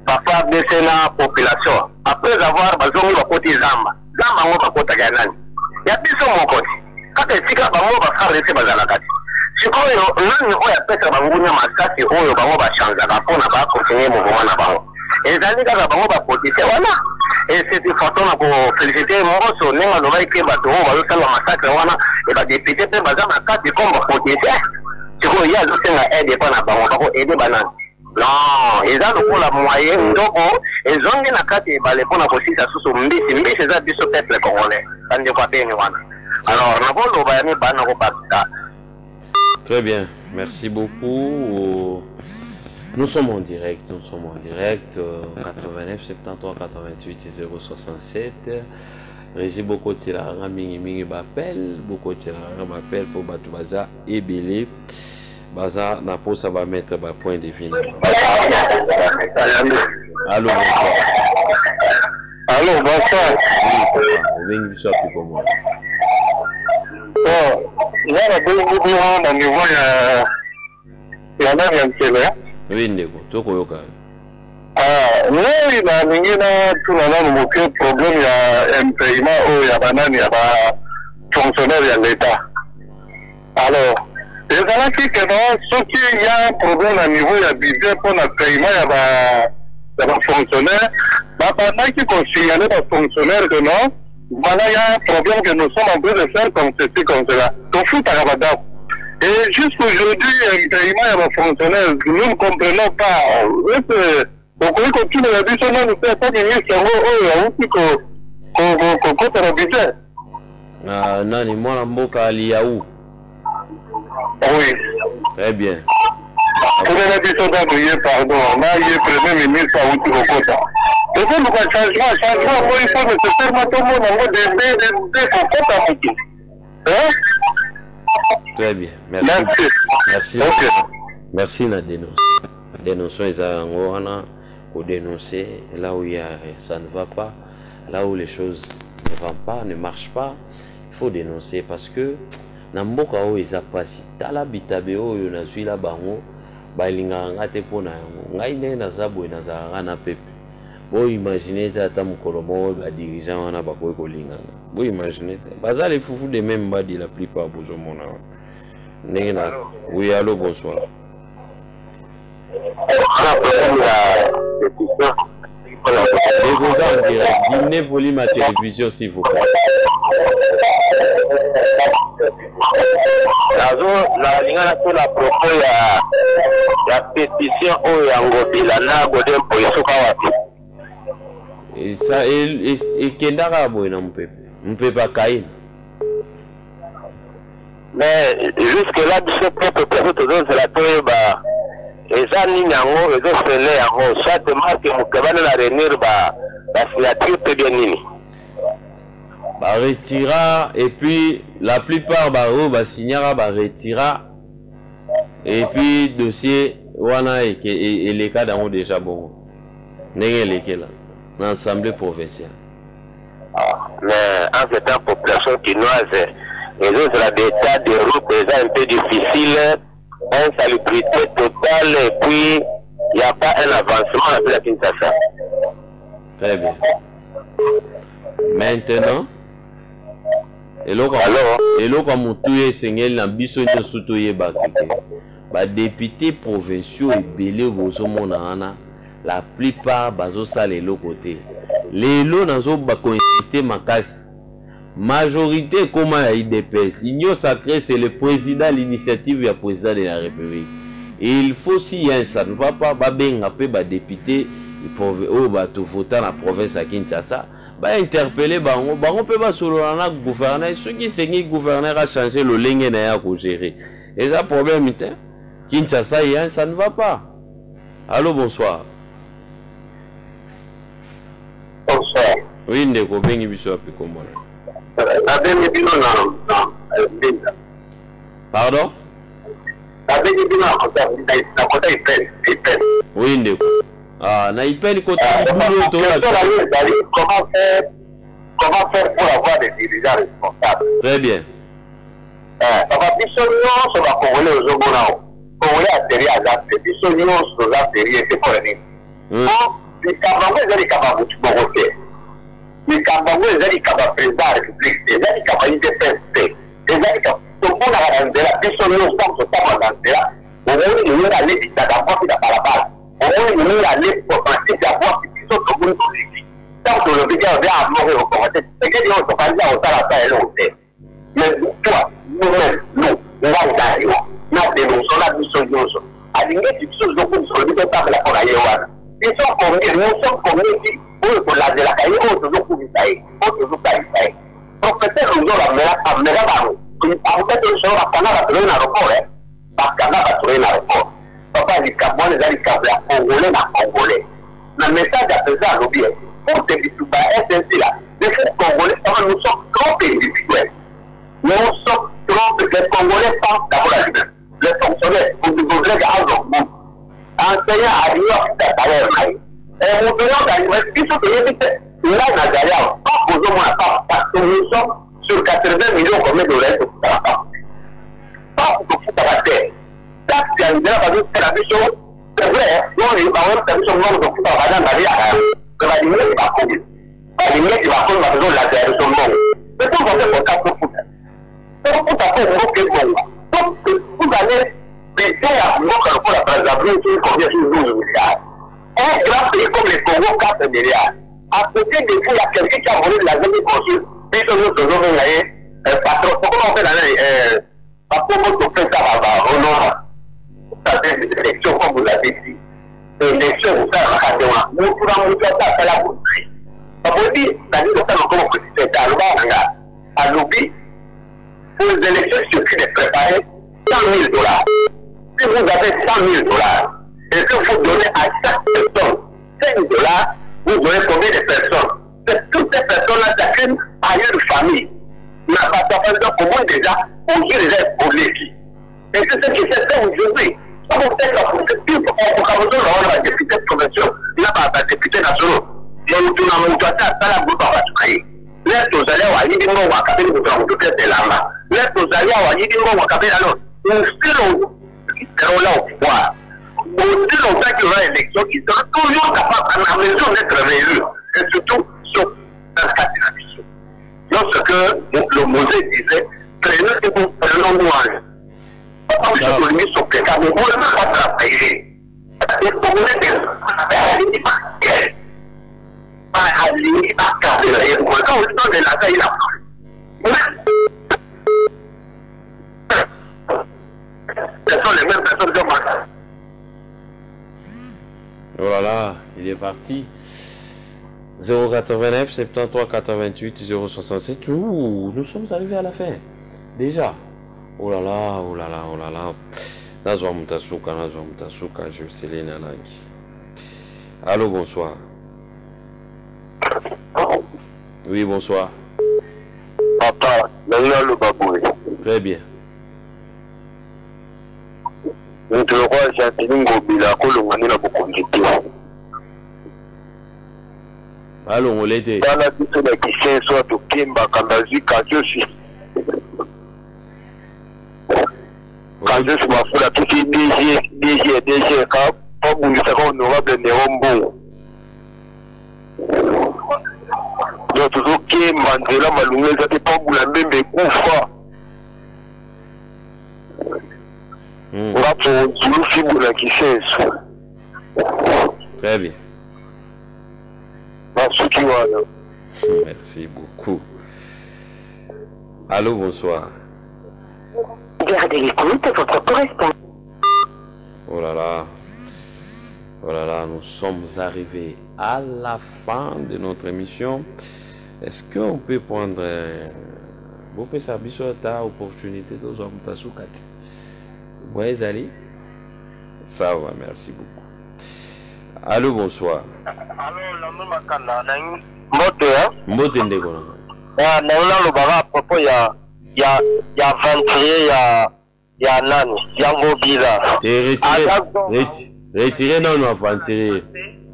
bafardc na population après avoir bazongi bakoti zamba yango bakotaka nani ya biso moko te kaka esika bango bafardc bazalaka te sikoyo nani oyo apesa bangunia makasi oyo bango bachanzaka mpona bakontinue mouvement na bango ezali kaka bango bapoliticien wana eseti façon na kofélicité mboso ndenge alobaki ke bato oyo bazosala masacre wana badepute mpe baza na kati comme bapoliticien sikoyo ye azosenga aide epa na bango bako aide banani non eza lokola moyen ndoko ezongi na kati ebale mpona kosisa susu mbisi eza biso peuple congolais bandeko abeni wana alors nakoloba ya mibana nakobakisa. Très bien, merci beaucoup. Nous sommes en direct, 89 73 88 067. Régie beaucoup de la mingi m'appelle, beaucoup de la m'appelle pour Batoubaza et Belé. Baza na pose ça va mettre un point de vue. Allô, bonsoir. Allô, bonsoir. Oui, papa, soit plus comme moi. Bon, il y a beaucoup de monde au niveau il y en a bien télé. Oui, ndeko, toko yoka. Non, il a n'ingina tout le problème il y a un paiement ou il y a banane il y a fonctionnaire de l'État. Alors les analyses que ce qui y a un problème à niveau il y a budget pour le paiement il y a fonctionnaire. Pendant qu'ils ont signalé les fonctionnaires que non, voilà il y a un problème que nous sommes en train de faire comme ceci comme cela. Tout fout à la base. Et jusqu'aujourd'hui, un paiement à la fonctionnaire, nous ne comprenons pas. Donc, on continue la vie, on ne peut pas gagner sur aussi qu'on a budget. Nani, moi, la mboka Aliaou. Oui. Très bien. Pour la vie, pardon, on a eu le premier ministre à Outi-Kokota. Et c'est le changement, il faut nécessairement tout le monde en mode de Très bien, merci. Merci. Okay. Merci la dénonce. Dénonçons les Angorana, pour dénoncer là où ça ne va pas, là où les choses ne vont pas, ne marchent pas. Il faut dénoncer parce que Namboka o eza pasi tala bitabe oyo na zwi la bango balinga ngate pona yango ngai ne na zabo na za na pepe. Bo imaginer tata mukolo mo ba dirigeant wana bakoy ko linga. Bo imaginer baza les foufous de même badi la plupart bozo mona. Nena. Oui, allô, bonsoir. Diminuez le volume à télévision s'il vous plaît. La ligne la propos la pétition au Yangobi la Nagodem pour Yasukawati. Et ça, et Kendara Boy, on ne peut pas caïr. Mais jusque-là, ce propre personne, c'est la toile. Et ça, nous avons fait chaque marque qui va réunir la signature très bien. Retira, et puis la plupart signera, retira, et puis dossier, wana et les cas d'en déjà bon. N'est-ce pas là, l'Assemblée provinciale. Mais en fait, la population chinoise, les autres, l'état de route est un peu difficile. Insalubrité totale et puis il n'y a pas un avancement à la Kinshasa. Très bien. Maintenant, et là comme tout est seigneur l'ambition de soutenir les députés provinciaux et belé la plupart bazo ça les l'autre côté. Les lots n'ont pas consisté ma casse. Majorité comme à IDPS, l'union sacrée c'est le président, l'initiative du président de la République. il faut si ça ne va pas babenga pe ba député oh ba to voter na province à Kinshasa ba interpeller bango pe ba solo na gouverneur ceux qui sengi gouverneur a changer le lenge na ya ko gérer et ça problème était Kinshasa ça ne va pas. Allô, bonsoir. Bonsoir. Oui, ndeko bengi biso api komona. Pardon? Oui, ndeko. Ah, na ipeni kota boulot to la. Comment faire pour avoir des dirigeants responsables? Très bien. Papa biso nyonso bakongole ozomona kongole ateri azate biso nyonso tozateri ete poleni likambo yango eza likambo ya motu moko te likambo yango eza likambo ya président ya république te eza likambo ya udps te eza likambo tomonaka na nzela biso nyonso ntango totambola na nzela omoni moninga alebisaka mwasi na balabala omoni moninga aleprofantise ya mwasi biso tomoni toleki ntango tolobiki obe amoko ekokoma te tekeli oyo tokanisa kosala sa eloko te mais toi nous-mêmes nous ngai na dénonçons la biso nyonso alingi biso zokumiso lobi totambola mpona ye wana biso konge nous sommes komiti oyo tolandelaka ye oyo tozokumisa ye oyo tozokanisa ye professeur ozo amela bango peut-être solo bakanga batoloi na aéroport bakanga batoloi na aéroport papa likambo wana eza likambo ya congolais na congolais na message ya président alobi pour te bituba SNC là les congolais nous sommes trop individuels. Nous sommes trop, les Congolais pensent d'abord à lui-même. Les fonctionnaires, vous devez à l'homme. Enseignants à l'université à salaire. Et nous venons d'arriver, ils sont payés, là, Nazaria, pas posons moi pas, parce que nous sommes sur 80 millions combien de reste pour la femme. Pas pour tout à la terre. Ça, c'est un débat parce que c'est la mission, c'est vrai, nous, on est pas vraiment, c'est la mission, nous, on va dans la vie, que la lumière, il va courir. La lumière, il va courir, ma maison, la terre, son nom. Mais tout le monde est pour ça, pour foutre. Donc, tout à fait, donc, vous allez baisser la banque pour la préservation qui combien sur 12 milliards. Un grand pays comme les Congo, 4 milliards. À côté de vous, il y a quelqu'un qui a volé de la zone consul. Et que nous devons gagner, patron, comment on fait l'année, à propos de faire ça, on aura, ça fait des élections, comme vous l'avez dit. Des élections, vous savez, nous pouvons nous faire ça, c'est la bouteille. Ça veut dire, la vie de ça, nous comment c'est à l'oubli. Pour les élections, il suffit de préparer 100 000 $. Si vous avez 100 000 $ et que vous donnez à chaque personne 5 $, vous donnez combien de personnes? C'est toutes ces personnes-là, chacune a une famille. N'a pas de famille, comment déjà, aujourd'hui déjà pour l'équipe. Et c'est ce qui s'est fait aujourd'hui. On va faire la procédure, on va avoir la députée de convention, il n'y a pas de député national. Il y a une motivation à la groupe à Vatouaï. Laisse aux allées à Yidi Ngo Wakabé, nous avons tout fait de l'âme. Laisse aux alliés à Yidi Ngo Wakabé, alors, nous serons là au pouvoir. Aussi longtemps qu'il y aura élection, ils seront toujours capables, à la mesure d'être réélus, et surtout, sauf dans le cas de la mission. Lorsque le Mosée disait, prenons-nous en. Papa, je suis venu sur le cas, mais on ne peut pas travailler. Et pour nous, ce sont les mêmes personnes que moi. Voilà, il est parti. 089 73 88 067. Ouh, nous sommes arrivés à la fin. Déjà. Oh là là, oh là là, oh là là. Nazwa Mutasuka, je vais sceller Nanaki. Allô, bonsoir. Oui, bonsoir. Papa, le baboué. Très bien. Nous te le roi, j'ai un bila, kolongani na bokondité. Allô, on l'était. Dans la vie, c'est qui sait, soit au Kimba, Kandazi, Kajoshi. Kajoshi, ma foule, tout est DG, pas boulé, c'est honorable, Nérombo. Donc, toujours Kimba, Nzela, Malumé, ça t'est pas boulé, même Koufa. Très bien. Merci beaucoup. Allô, bonsoir. Gardez l'écoute, votre correspondant. Oh là là. Oh là là, nous sommes arrivés à la fin de notre émission. Est-ce qu'on peut prendre beaucoup de services à ta opportunité de nous tasukati? Vous voyez, Zali? Ça va, merci beaucoup. Allô, bonsoir. Allô, l'homme Makanda, Mbote, Mbote Ndekona. Le bara à propos, il y a 21, il y a Nani, il y a Mobila. Retirez non aventurier.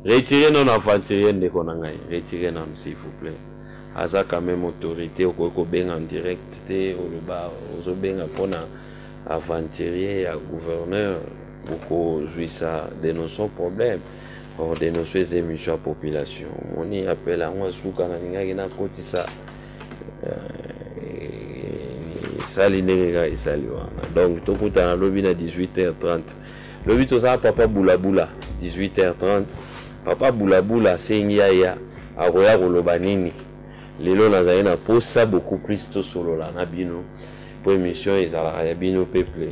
Retirez non aventurier Ndekona. Retirez non, s'il vous plaît. Aza quand même autorité au Kokobeng en direct, au Luba, au Benga Pona aventurier, à gouverneur, beaucoup jouit ça, dénonçons problème. On dénonce les émissions à la population. On y appelle à moi, Souka, Nangina, Kotissa. Salinega et Saliwa. Donc, tout le monde a lobby à 18h30. Lobby, tout ça, Papa Boulaboula, 18h30. Papa Boulaboula, c'est Yaya, Aroya Rolobanini. Lelo Nazaï na pose ça beaucoup plus tôt sur la Nabino. Pour émission, ils ont la Bino peuple.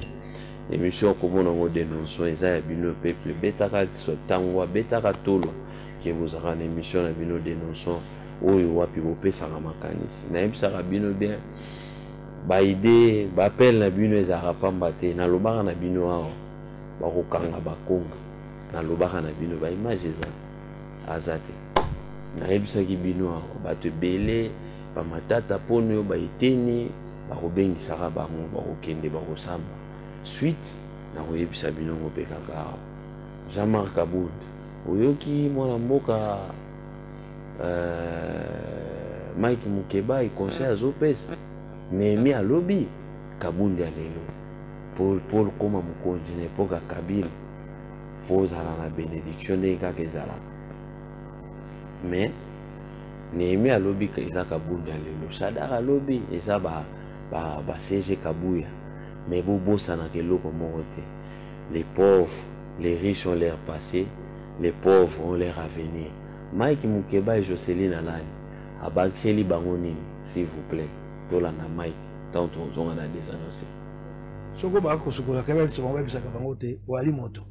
Émission comme on a dénoncé, ils ont Bino peuple. Betaka Tangwa, Betaka Tolo, qui vous aura une émission à Bino dénonçant. Où il va pivoter sa ramakanisi. Naïm Sarabino bien. Ba idée, ba appel na Bino ils ont pas mbatté. Na lobara na Bino ao. Ba kokanga ba konga. Na lobara na Bino ba image ça. Azate. Naïbisaki Bino ao. Ba te belé, ba matata pono ba iteni. Barobengi sara bango barokende barosamba suite na oyebisa bino ngopekaka Jean-Marc Kabound oyoki mwana mboka Mike Mukeba i conseil azopesa Nehemi alobi Kabound ya lelo Paul koma mokonzi na epoka Kabila fozala na bénédiction ndenge kaka ezalaka mais Nehemi alobi eza Kabound ya lelo Sadar alobi eza ba CG Kabouya, mais bossa na keloko morote. Les pauvres, les riches ont leur passé, les pauvres ont leur avenir. Mike Mukeba et Jocelyne Alani, abakseli bangoni, s'il vous plaît. Tolana Mike, tant on a désannoncé. Soko ba ko sokola ka ba bisama ba bisaka bangote wali moto.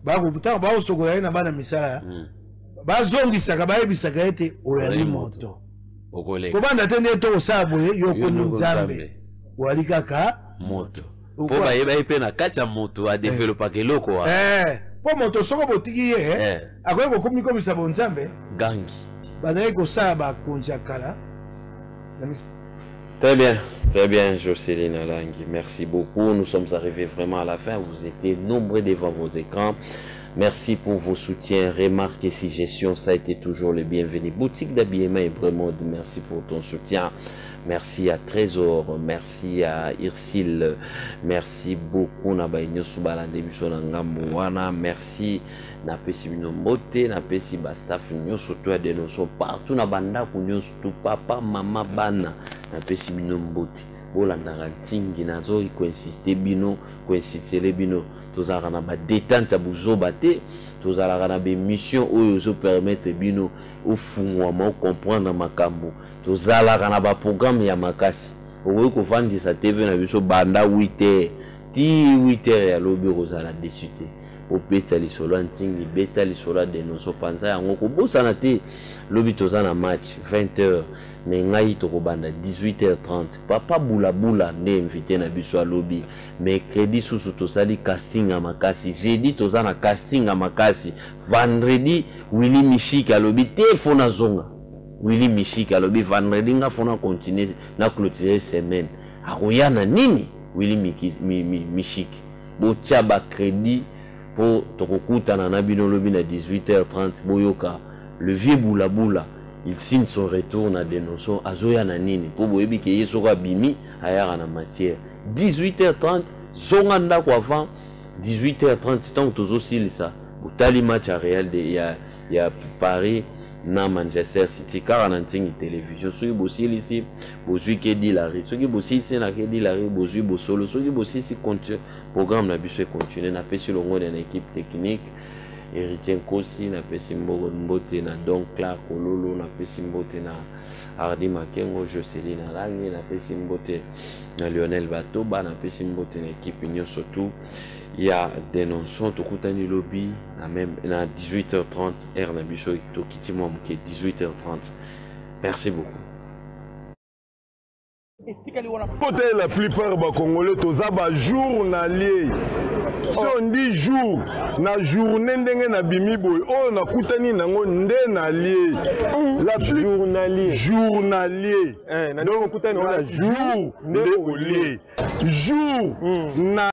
Ba ko puta ba sokola ina bana misala. Ba zongisa ka ba bisaka ete wali moto. Kobanda tende to saboye yokoni nzambe wali kaka moto po ba yeba ipe na kacha moto a developa keloko wa po moto soko botiki ye akoye ko komiko misabo nzambe gangi banaye ko saba konja kala. Très bien, Jocelyne Alangui. Merci beaucoup. Nous sommes arrivés vraiment à la fin. Vous étiez nombreux devant vos écrans. Merci pour vos soutiens, remarques et suggestions. Ça a été toujours le bienvenu. Boutique d'habillement et vraiment merci pour ton soutien. Merci à Trésor, merci à Irsil, merci beaucoup na bainyo subala debiso na ngambo wana, merci na pesi bino mote, na pesi ba staff nyoso to ya denoso partout na banda ku nyoso to papa mama bana na pesi bino mbote. Bolanda ntingi nazo ko insister bino, ko insistele bino tozala na ba détente ya buzoba te, tozala na ba mission oyo zo permettre bino ofungwa mo comprendre makambo. Tozala na ba programme ya makasi. Owe ko vandisa TV na biso banda 8h. Ti 8h ya lobi rozala desute. O beta li solo ntingi beta li solo de noso panza yango ko bosana te lobi tozana match 20h mais ngai to ko banda 18h30. Papa Boulaboula nde invité na biso lobi mercredi susu tosali casting ya makasi. Jeudi tozana casting ya makasi. Vendredi Willy Michik alobi te fona zonga. Willy Michik alobi vendredi nga fona continuer na clôturer semaine. Akoyana nini Willy Michik botia ba crédit pour tokokutana na bino lobi na 18h30 boyoka le vieux Boulaboula il signe son retour na dénonçon azoya na nini pour boyebi ke yeso ka bimi ayara na matière 18h30 zonga ndako avant 18h30 tant tozo silisa botali match à Real de ya Paris na Manchester City car na ntingi télévision soki bosili ici bozui ke di la ri soki bosili ici na ke di la ri bozui bosolo soki bosili ici continue programme na biso continue na pesi longo de l'équipe technique Héritier Nkosi na pesi mbote na Don Clark Ololo na pesi mbote na Hardy Makengo Jocelyn Alangi na pesi mbote na Lionel Batoba na pesi mbote na équipe Union surtout il y a des notions to kutani lobby na même na 18h30 heure na biso to kitimom qui est 18h30. Merci beaucoup. Peut-être la plupart des Congolais toza ba journalier. Si on dit jour, na journée ndenge na bimi boy, oh na kutani nango nde na lié. La journalier. Journalier. Donc kutani na jour nde olé. Jour na